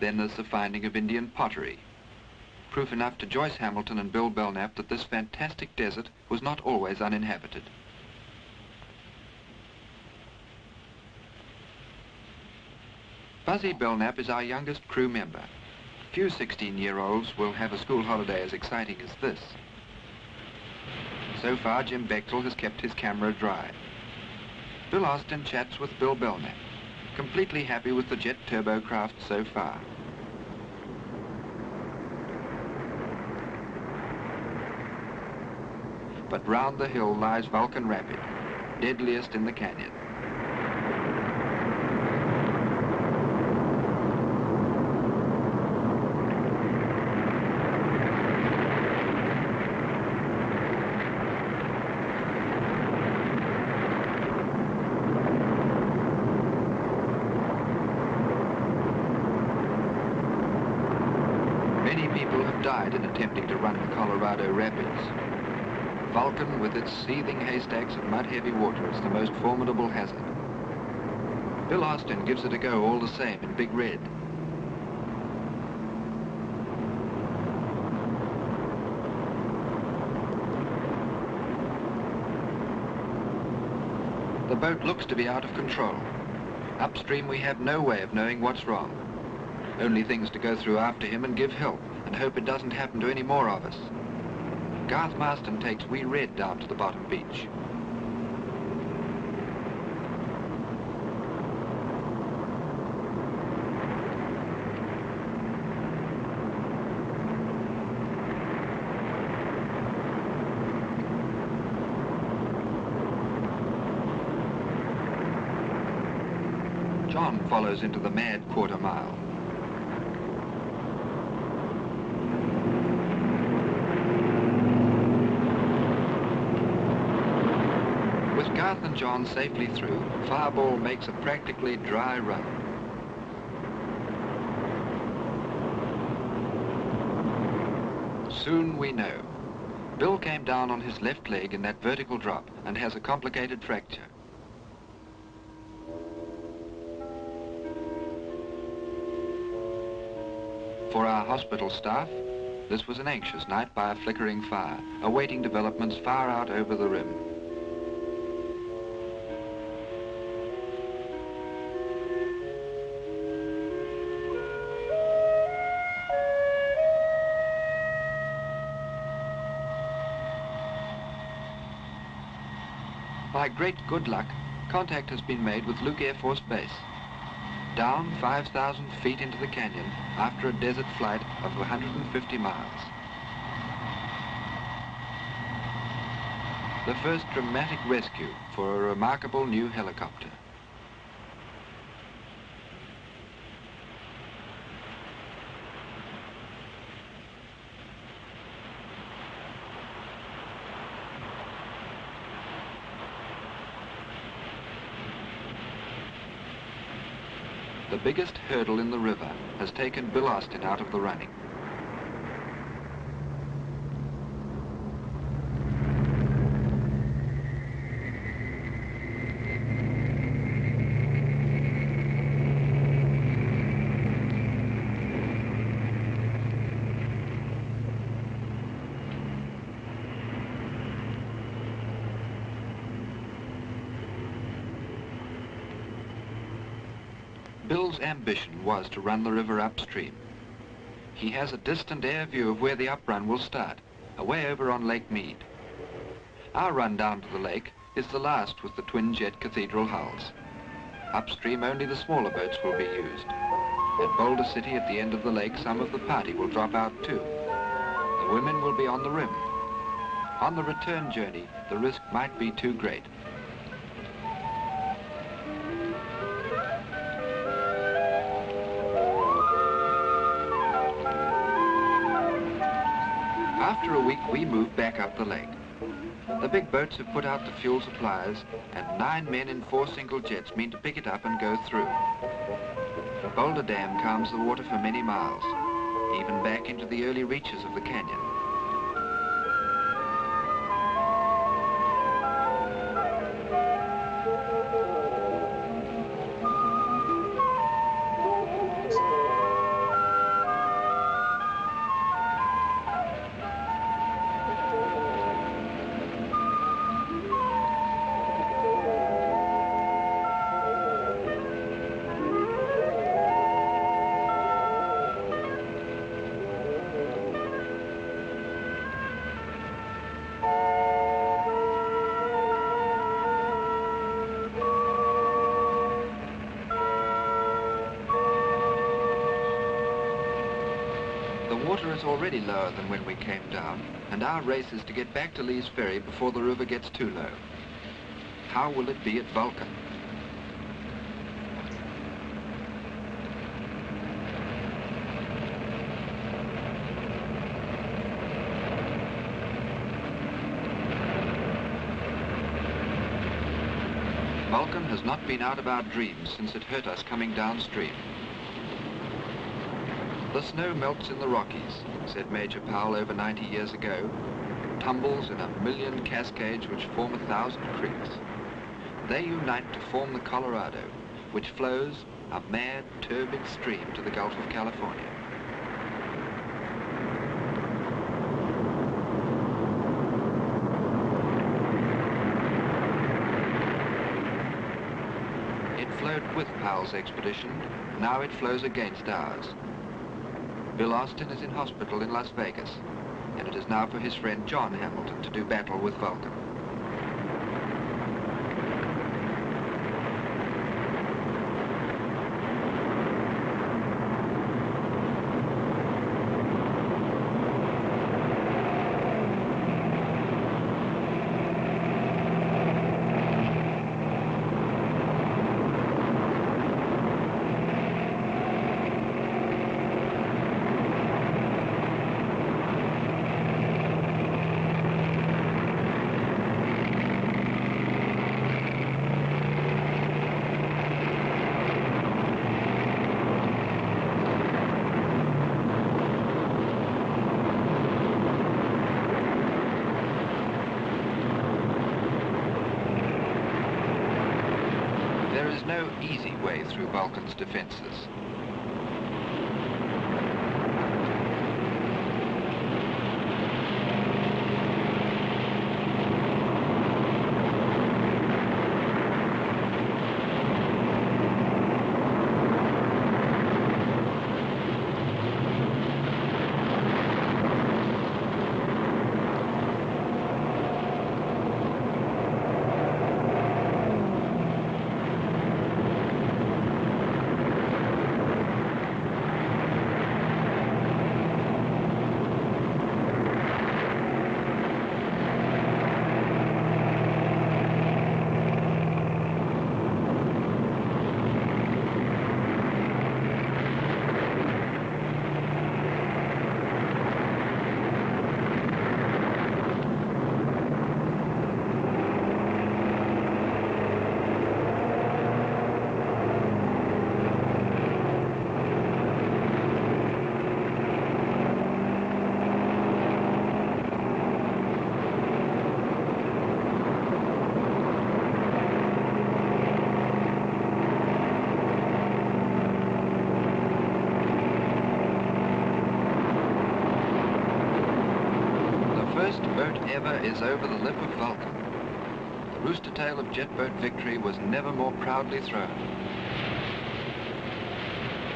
Then there's the finding of Indian pottery. Proof enough to Joyce Hamilton and Bill Belknap that this fantastic desert was not always uninhabited. Buzzy Belknap is our youngest crew member. Few 16-year-olds will have a school holiday as exciting as this. So far, Jim Bechtel has kept his camera dry. Bill Austin chats with Bill Belknap, completely happy with the jet turbocraft so far. But round the hill lies Vulcan Rapid, deadliest in the canyon. Many people have died in attempting to run the Colorado Rapids. Vulcan, with its seething haystacks of mud-heavy water, is the most formidable hazard. Bill Austin gives it a go all the same in Big Red. The boat looks to be out of control. Upstream we have no way of knowing what's wrong. Only things to go through after him and give help and hope it doesn't happen to any more of us. Garth Marston takes Wee Red down to the bottom beach. John follows into the mad quarter mile. With Garth and John safely through, Fireball makes a practically dry run. Soon we know. Bill came down on his left leg in that vertical drop and has a complicated fracture. For our hospital staff, this was an anxious night by a flickering fire, awaiting developments far out over the rim. By great good luck, contact has been made with Luke Air Force Base. Down 5,000 feet into the canyon after a desert flight of 150 miles. The first dramatic rescue for a remarkable new helicopter. The biggest hurdle in the river has taken Bill Austin out of the running. Bill's ambition was to run the river upstream. He has a distant air view of where the uprun will start, away over on Lake Mead. Our run down to the lake is the last with the twin-jet cathedral hulls. Upstream, only the smaller boats will be used. At Boulder City, at the end of the lake, some of the party will drop out too. The women will be on the rim. On the return journey, the risk might be too great. After a week, we move back up the lake. The big boats have put out the fuel supplies, and 9 men in 4 single jets mean to pick it up and go through. Boulder Dam calms the water for many miles, even back into the early reaches of the canyon. The water is already lower than when we came down, and our race is to get back to Lee's Ferry before the river gets too low. How will it be at Vulcan? Vulcan has not been out of our dreams since it hurt us coming downstream. The snow melts in the Rockies, said Major Powell over 90 years ago. tumbles in a million cascades which form 1,000 creeks. They unite to form the Colorado, which flows, a mad, turbid stream, to the Gulf of California. It flowed with Powell's expedition. Now it flows against ours. Bill Austin is in hospital in Las Vegas, and it is now for his friend Jon Hamilton to do battle with Vulcan. There is no easy way through Vulcan's defenses. Boat ever is over the lip of Vulcan. The rooster tail of jet boat victory was never more proudly thrown.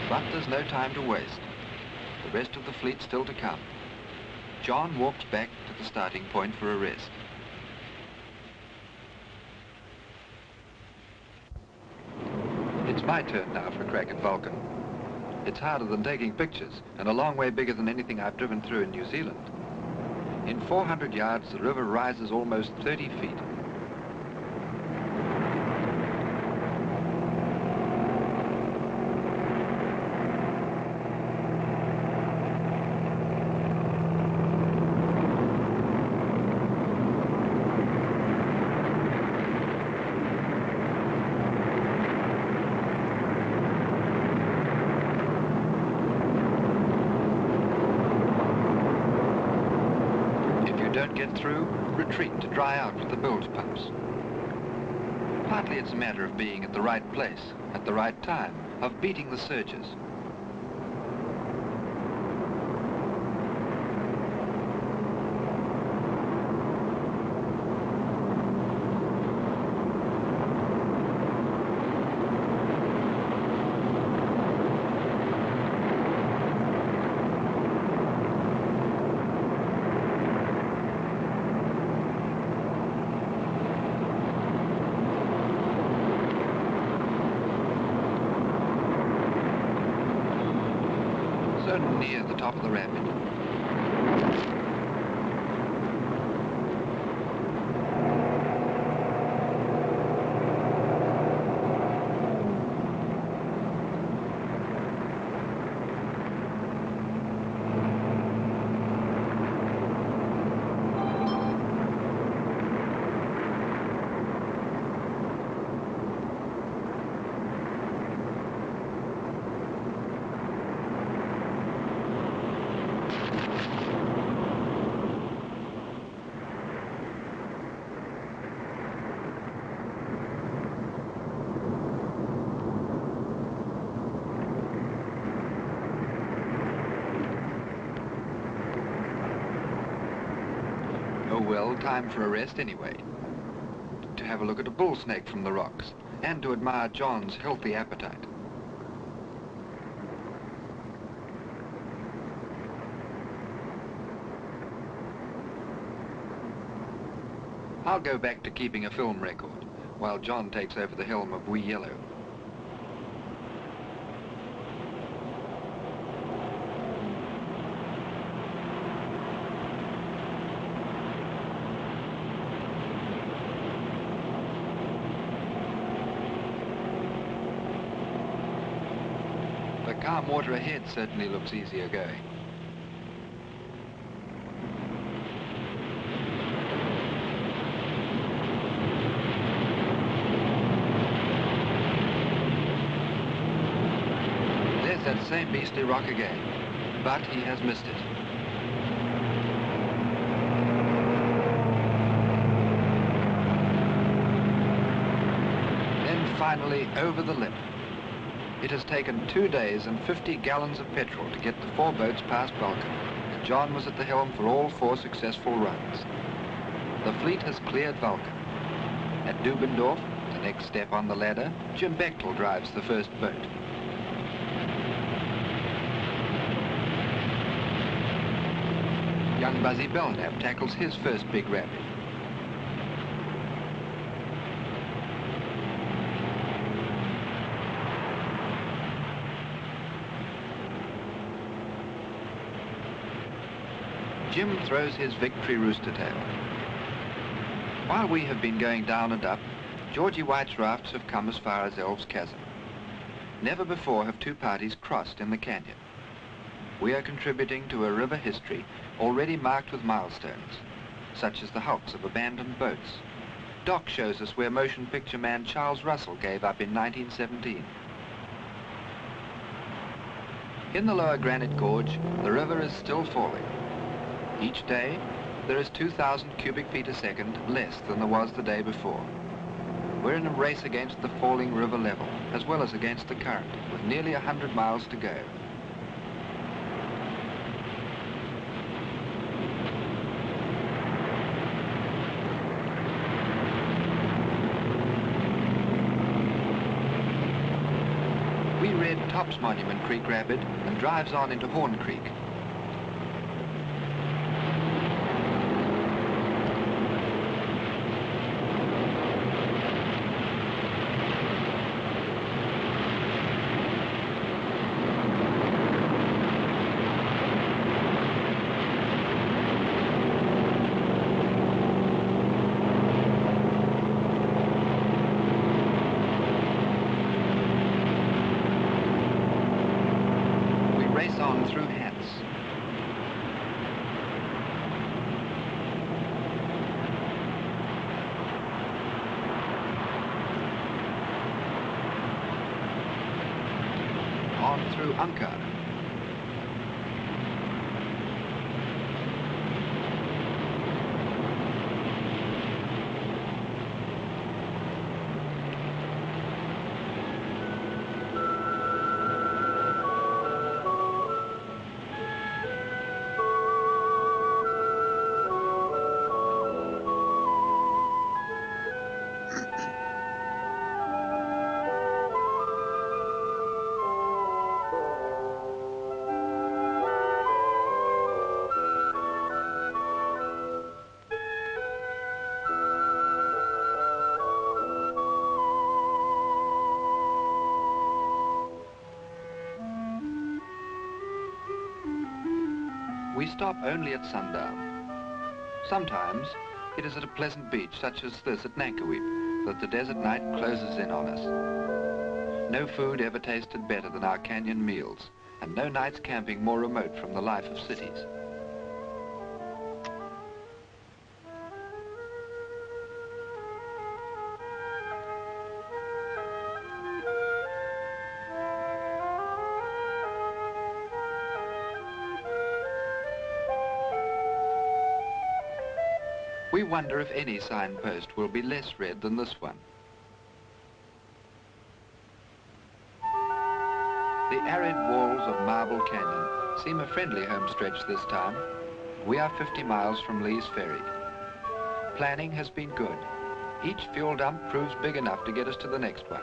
But there's no time to waste. The rest of the fleet still to come. Jon walks back to the starting point for a rest. It's my turn now for a crack at Vulcan. It's harder than taking pictures, and a long way bigger than anything I've driven through in New Zealand. In 400 yards, the river rises almost 30 feet. Don't get through, retreat to dry out with the bilge pumps. Partly it's a matter of being at the right place, at the right time, of beating the surges. Near the top of the rapid. Oh well, time for a rest anyway. To have a look at a bull snake from the rocks, and to admire John's healthy appetite. I'll go back to keeping a film record, while John takes over the helm of Wee Yellow. The calm water ahead certainly looks easier going. There's that same beastly rock again, but he has missed it. Then finally over the lip. It has taken 2 days and 50 gallons of petrol to get the 4 boats past Vulcan. John was at the helm for all 4 successful runs. The fleet has cleared Vulcan. At Dubendorf, the next step on the ladder, Jim Bechtel drives the first boat. Young Buzzy Belknap tackles his first big rapid. Jim throws his victory rooster tail. While we have been going down and up, Georgie White's rafts have come as far as Elves Chasm. Never before have 2 parties crossed in the canyon. We are contributing to a river history already marked with milestones, such as the hulks of abandoned boats. Doc shows us where motion picture man Charles Russell gave up in 1917. In the lower Granite Gorge, the river is still falling. Each day, there is 2,000 cubic feet a second less than there was the day before. We're in a race against the falling river level, as well as against the current, with nearly 100 miles to go. We read Tops Monument Creek Rapid and drives on into Horn Creek. Through Anka. We stop only at sundown. Sometimes it is at a pleasant beach such as this at Nankoweap that the desert night closes in on us. No food ever tasted better than our canyon meals, and no nights camping more remote from the life of cities. We wonder if any signpost will be less read than this one. The arid walls of Marble Canyon seem a friendly home stretch this time. We are 50 miles from Lee's Ferry. planning has been good. Each fuel dump proves big enough to get us to the next one.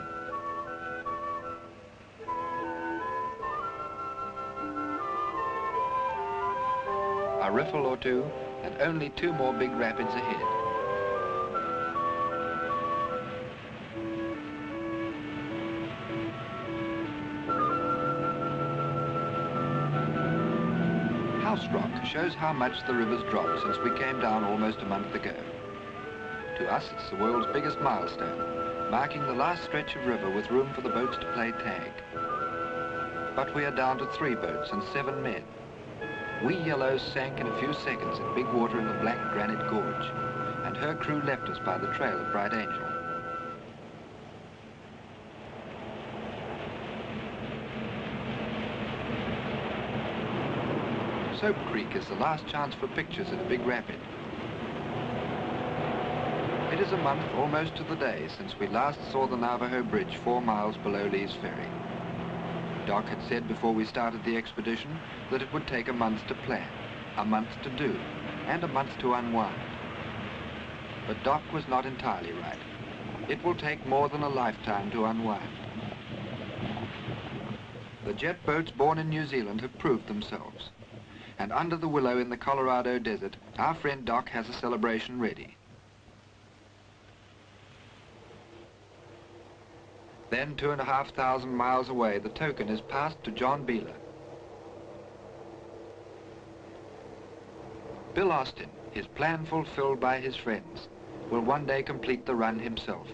A riffle or two, and only 2 more big rapids ahead. House rock shows how much the river's dropped since we came down almost a month ago. To us, it's the world's biggest milestone, marking the last stretch of river with room for the boats to play tag. But we are down to 3 boats and 7 men. We yellows sank in a few seconds in big water in the Black Granite Gorge, and her crew left us by the trail of Bright Angel. Soap Creek is the last chance for pictures in a big rapid. It is a month almost to the day since we last saw the Navajo Bridge 4 miles below Lee's Ferry. Doc had said before we started the expedition that it would take a month to plan, a month to do, and a month to unwind. But Doc was not entirely right. It will take more than a lifetime to unwind. The jet boats born in New Zealand have proved themselves. And under the willow in the Colorado desert, our friend Doc has a celebration ready. Then 2,500 miles away, the token is passed to John Beeler. Bill Austin, his plan fulfilled by his friends, will one day complete the run himself.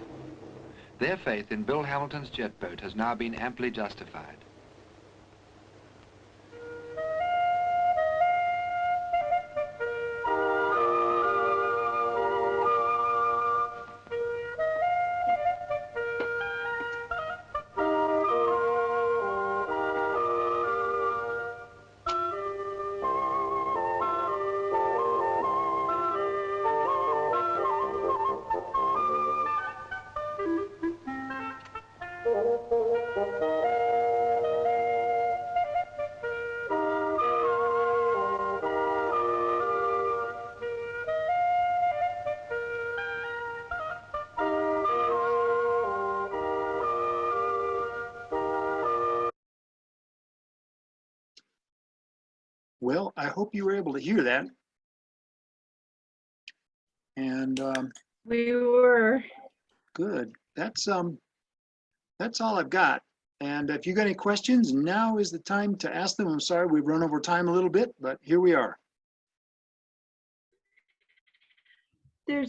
Their faith in Bill Hamilton's jet boat has now been amply justified. Well, I hope you were able to hear that. And We were. good. That's all I've got. And if you got any questions, now is the time to ask them. I'm sorry we've run over time a little bit, but here we are. There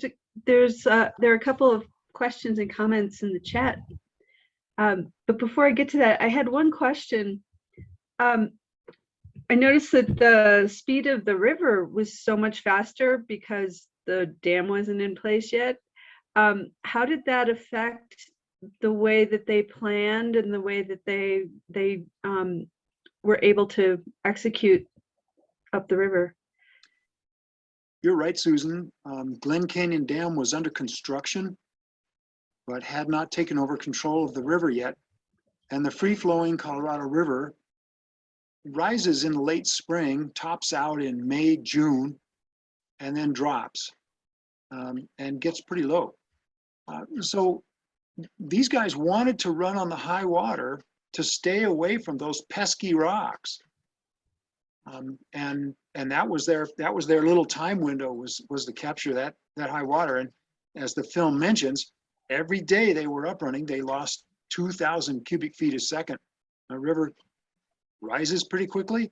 are a couple of questions and comments in the chat. But before I get to that, I had one question. I noticed that the speed of the river was so much faster because the dam wasn't in place yet. How did that affect the way that they planned and the way that they were able to execute up the river? You're right, Susan. Glen Canyon Dam was under construction, but had not taken over control of the river yet. And the free-flowing Colorado River rises in late spring, tops out in May, June, and then drops and gets pretty low. So these guys wanted to run on the high water to stay away from those pesky rocks. And that was their little time window, was to capture that high water. And as the film mentions, every day they were up running, they lost 2,000 cubic feet a second. The river rises pretty quickly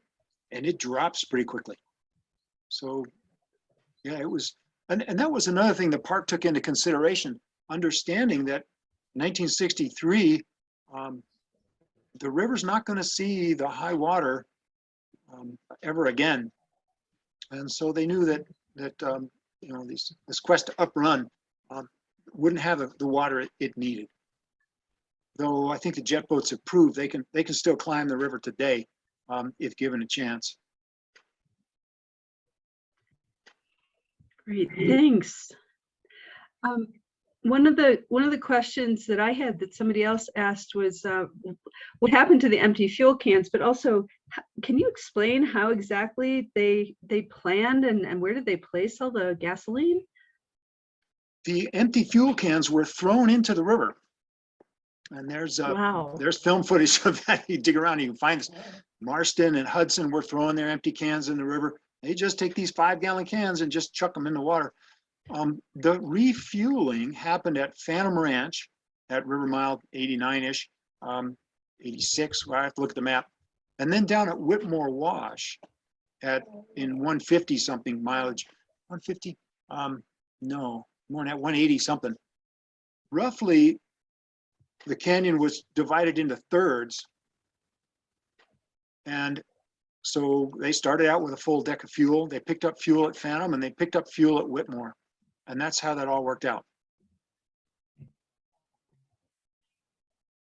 and it drops pretty quickly. So yeah, it was, and that was another thing the park took into consideration, understanding that 1963, the river's not going to see the high water ever again. And so they knew that you know, this quest to uprun wouldn't have the water it needed. Though I think the jet boats have proved they can still climb the river today if given a chance. Great, thanks. One of the questions that I had that somebody else asked was what happened to the empty fuel cans, but also can you explain how exactly they planned and where did they place all the gasoline? the empty fuel cans were thrown into the river. And Wow. there's film footage of that. You dig around, you can find this. Marston and Hudson were throwing their empty cans in the river. They just take these 5-gallon cans and just chuck them in the water. The refueling happened at Phantom Ranch at River Mile 89-ish, 86, well, I have to look at the map. And then down at Whitmore Wash in 150 something mileage, 150, no, more than that, 180 something. Roughly, the canyon was divided into thirds. And so they started out with a full deck of fuel. They picked up fuel at Phantom and they picked up fuel at Whitmore. And that's how that all worked out.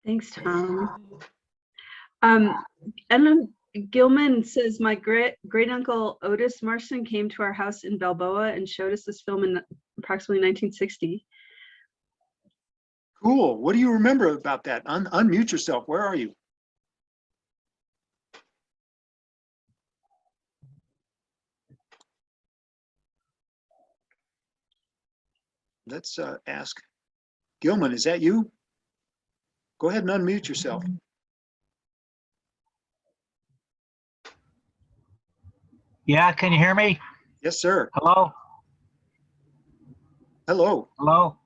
Thanks, Tom. Ellen Gilman says, my great uncle Otis Marston came to our house in Balboa and showed us this film in approximately 1960. Cool. What do you remember about that? Unmute yourself. Where are you? Let's ask Gilman, is that you? Go ahead and unmute yourself. Yeah, can you hear me? Yes, sir. Hello? Hello. Hello?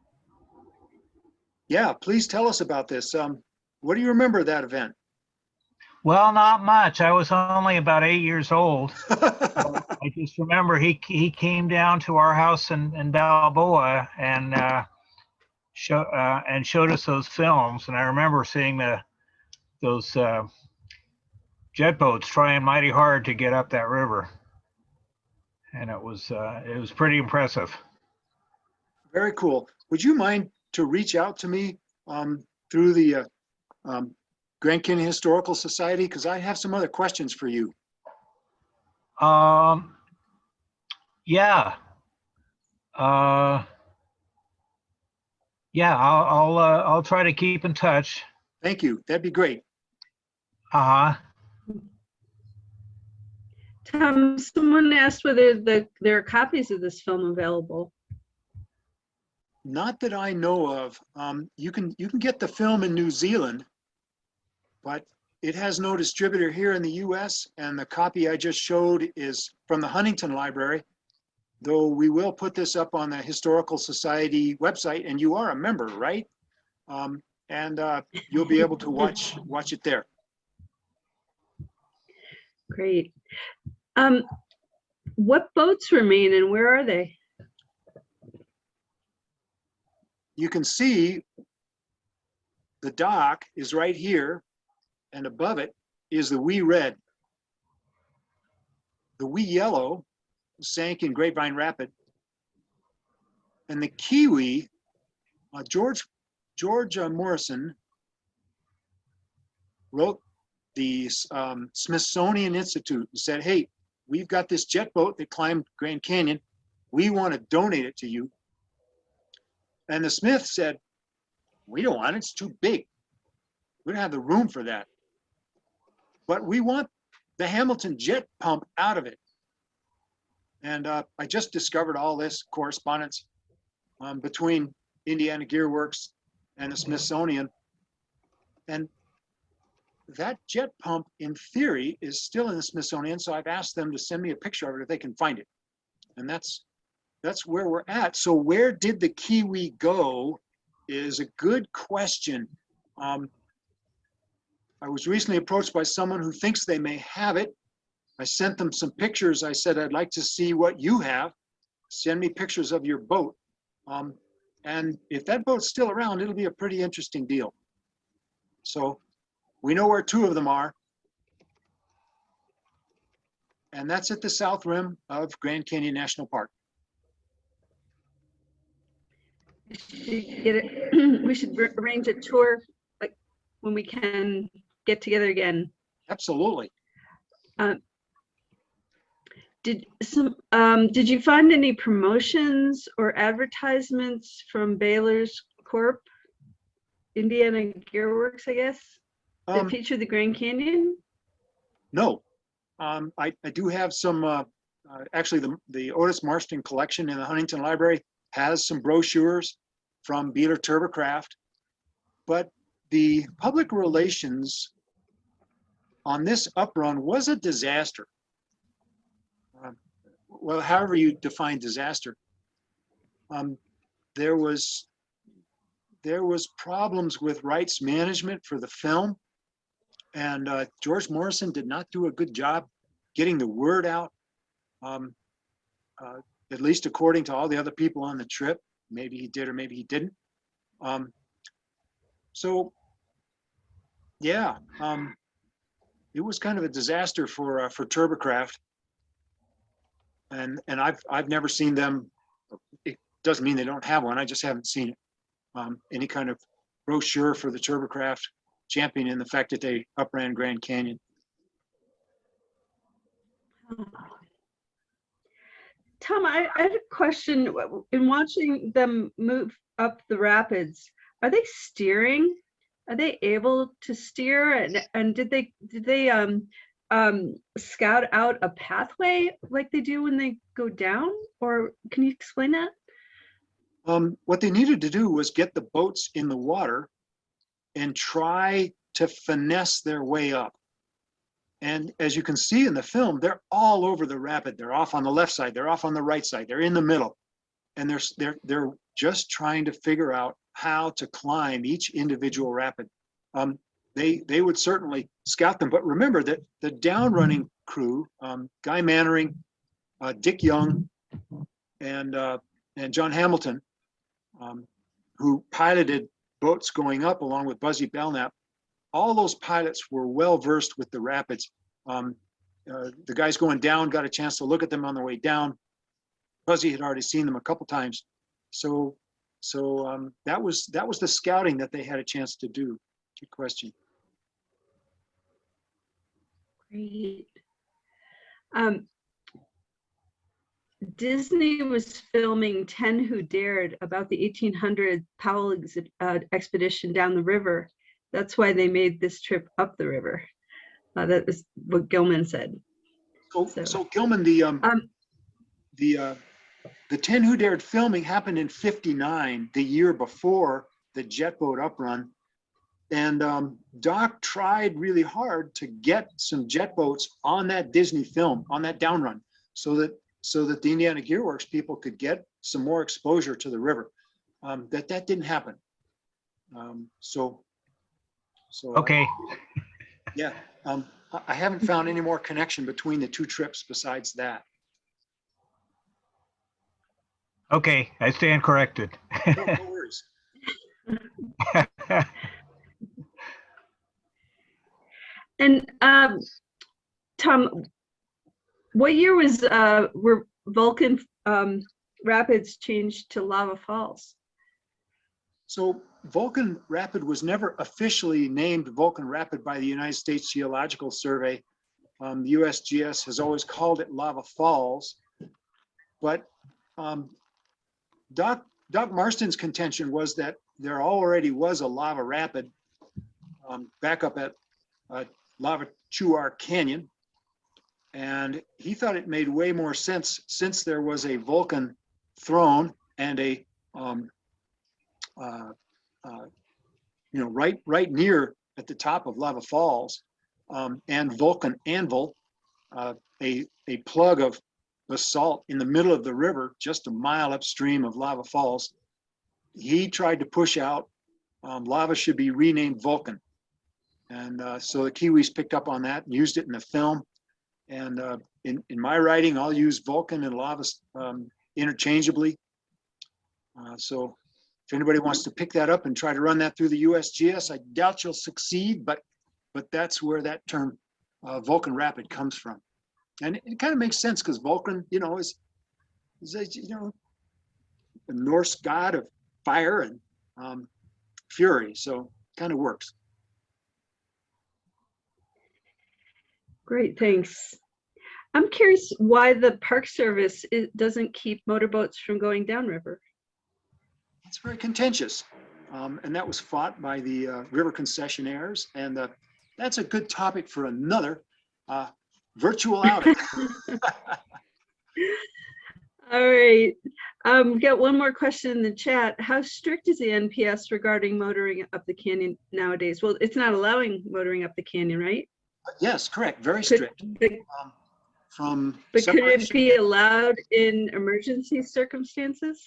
Yeah, please tell us about this. What do you remember of that event? Well, not much. I was only about 8 years old. I just remember he came down to our house in Balboa and showed us those films. And I remember seeing those jet boats trying mighty hard to get up that river. And it was pretty impressive. Very cool. Would you mind to reach out to me through the Grand Canyon Historical Society? Because I have some other questions for you. Yeah. Yeah, I'll try to keep in touch. Thank you. That'd be great. Uh-huh. Tom, someone asked whether there are copies of this film available. Not that I know of. You can get the film in New Zealand, but it has no distributor here in the US, and the copy I just showed is from the Huntington Library, though we will put this up on the Historical Society website, and you are a member, right? And you'll be able to watch it there. Great. What boats remain and where are they? You can see the dock is right here, and above it is the wee red. The wee yellow sank in Grapevine Rapid. And the Kiwi, George Morrison wrote the Smithsonian Institute and said, hey, we've got this jet boat that climbed Grand Canyon. We want to donate it to you. And the Smith said, we don't want it, it's too big. We don't have the room for that. But we want the Hamilton jet pump out of it. And I just discovered all this correspondence between Indiana Gear Works and the Smithsonian. And that jet pump, in theory, is still in the Smithsonian. So I've asked them to send me a picture of it if they can find it. And that's where we're at. So where did the Kiwi go is a good question. I was recently approached by someone who thinks they may have it. I sent them some pictures. I said, I'd like to see what you have. Send me pictures of your boat. And if that boat's still around, it'll be a pretty interesting deal. So we know where 2 of them are. And that's at the south rim of Grand Canyon National Park. We should arrange a tour like when we can get together again. Absolutely. Did you find any promotions or advertisements from Baylor's Corp, Indiana Gear Works, I guess, that feature the Grand Canyon? No. I do have some, actually the Otis Marston collection in the Huntington Library has some brochures from Beeler Turbocraft, but the public relations on this uprun was a disaster. Well, however you define disaster. There was problems with rights management for the film, and George Morrison did not do a good job getting the word out, at least according to all the other people on the trip. Maybe he did or maybe he didn't. So yeah, it was kind of a disaster for Turbocraft, and I've never seen them. It doesn't mean they don't have one. I just haven't seen it. Any kind of brochure for the Turbocraft championing the fact that they upran Grand Canyon. Tom, I had a question. In watching them move up the rapids, are they steering? Are they able to steer? And did they scout out a pathway like they do when they go down? Or can you explain that? What they needed to do was get the boats in the water and try to finesse their way up. And as you can see in the film, they're all over the rapid. They're off on the left side, they're off on the right side, they're in the middle. And they're just trying to figure out how to climb each individual rapid. They would certainly scout them, but remember that the downrunning crew, Guy Mannering, Dick Young, and Jon Hamilton, who piloted boats going up along with Buzzy Belknap, all those pilots were well versed with the rapids. The guys going down got a chance to look at them on the way down. Buzzy had already seen them a couple times, so that was the scouting that they had a chance to do. Good question. Great. Disney was filming 10 Who Dared about the 1800 Powell expedition down the river. That's why they made this trip up the river. That is what Gilman said. So Gilman, the 10 Who Dared filming happened in '59, the year before the jet boat uprun. And Doc tried really hard to get some jet boats on that Disney film, on that downrun, so that the Indiana Gearworks people could get some more exposure to the river. That didn't happen. Okay. Yeah, I haven't found any more connection between the two trips besides that. Okay, I stand corrected. No worries. And Tom, what year was were Vulcan Rapids changed to Lava Falls? So Vulcan Rapid was never officially named Vulcan Rapid by the United States Geological Survey. The USGS has always called it Lava Falls, but Doc Marston's contention was that there already was a lava rapid back up at Lava Chuar Canyon, and he thought it made way more sense since there was a Vulcan throne and a right near at the top of Lava Falls, and Vulcan Anvil, a plug of basalt in the middle of the river, just a mile upstream of Lava Falls. He tried to push out lava should be renamed Vulcan, and so the Kiwis picked up on that and used it in the film. And in my writing, I'll use Vulcan and lava interchangeably. So if anybody wants to pick that up and try to run that through the USGS, I doubt you'll succeed, but that's where that term Vulcan Rapid comes from. And it kind of makes sense because Vulcan, is a Norse god of fire and fury, so kind of works. Great, thanks. I'm curious why the Park Service doesn't keep motorboats from going downriver. It's very contentious, and that was fought by the river concessionaires, and that's a good topic for another virtual outing. All right. Got one more question in the chat. How strict is the NPS regarding motoring up the canyon nowadays? Well, it's not allowing motoring up the canyon, right? Yes, correct. Very Could, strict. but, From but could it separation. be allowed in emergency circumstances?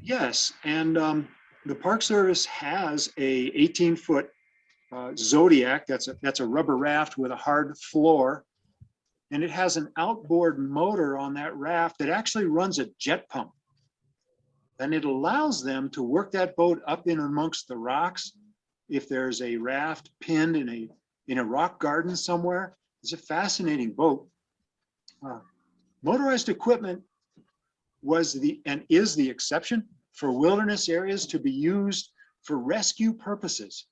Yes, and the Park Service has a 18-foot Zodiac. That's a rubber raft with a hard floor, and it has an outboard motor on that raft that actually runs a jet pump, and it allows them to work that boat up in amongst the rocks. If there's a raft pinned in a rock garden somewhere, it's a fascinating boat. Motorized equipment was and is the exception for wilderness areas to be used for rescue purposes.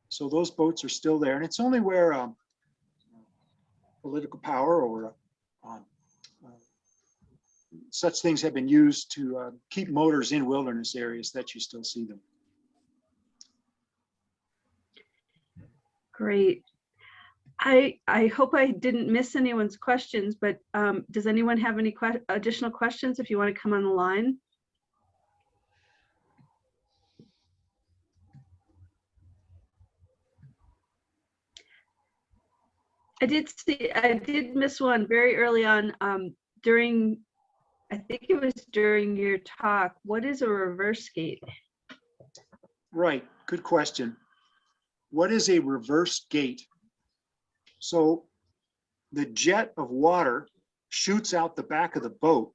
So those boats are still there, and it's only where political power or such things have been used to keep motors in wilderness areas that you still see them. Great. I hope I didn't miss anyone's questions, but does anyone have any additional questions if you want to come on the line? I did miss one very early on during, I think it was during your talk. What is a reverse gate? Right, good question. What is a reverse gate? So the jet of water shoots out the back of the boat,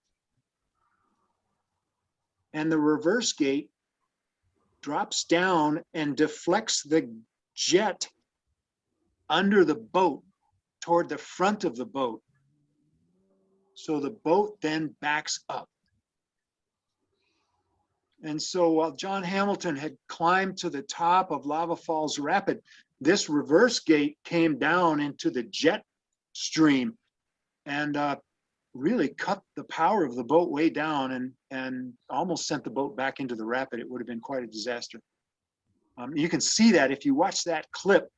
and the reverse gate drops down and deflects the jet under the boat toward the front of the boat. So the boat then backs up. And so while Jon Hamilton had climbed to the top of Lava Falls Rapid, this reverse gate came down into the jet stream and really cut the power of the boat way down and almost sent the boat back into the rapid. It would have been quite a disaster. You can see that if you watch that clip.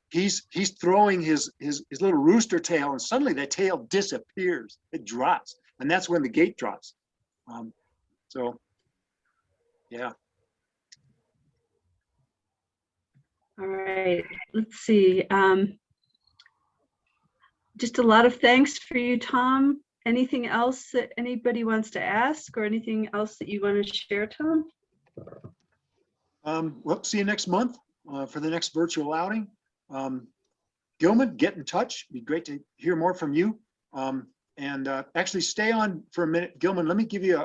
He's throwing his little rooster tail, and suddenly the tail disappears. It drops, and that's when the gate drops. So, yeah. All right, let's see. Just a lot of thanks for you, Tom. Anything else that anybody wants to ask, or anything else that you want to share, Tom? Well, see you next month for the next virtual outing. Gilman, get in touch. It'd be great to hear more from you. And actually, stay on for a minute, Gilman. Let me give you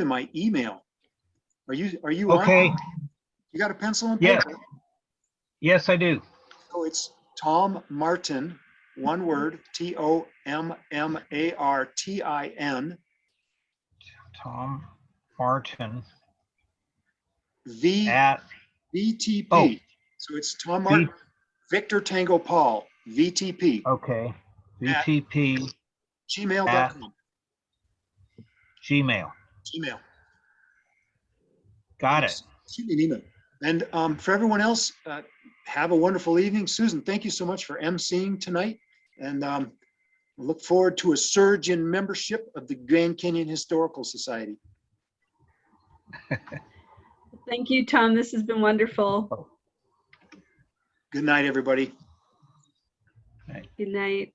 my email. Are you Okay. on? You got a pencil and Yes. paper? Yes, I do. So it's Tom Martin, one word, TOMMARTIN. Tom Martin VTP. at Oh. So it's Tom Martin, Victor Tango Paul, VTP. okay. VTP Gmail.com. Gmail. Gmail. Got it. Shoot me an email. And for everyone else, have a wonderful evening. Susan, thank you so much for emceeing tonight. And look forward to a surge in membership of the Grand Canyon Historical Society. Thank you, Tom. This has been wonderful. Good night, everybody. Good night.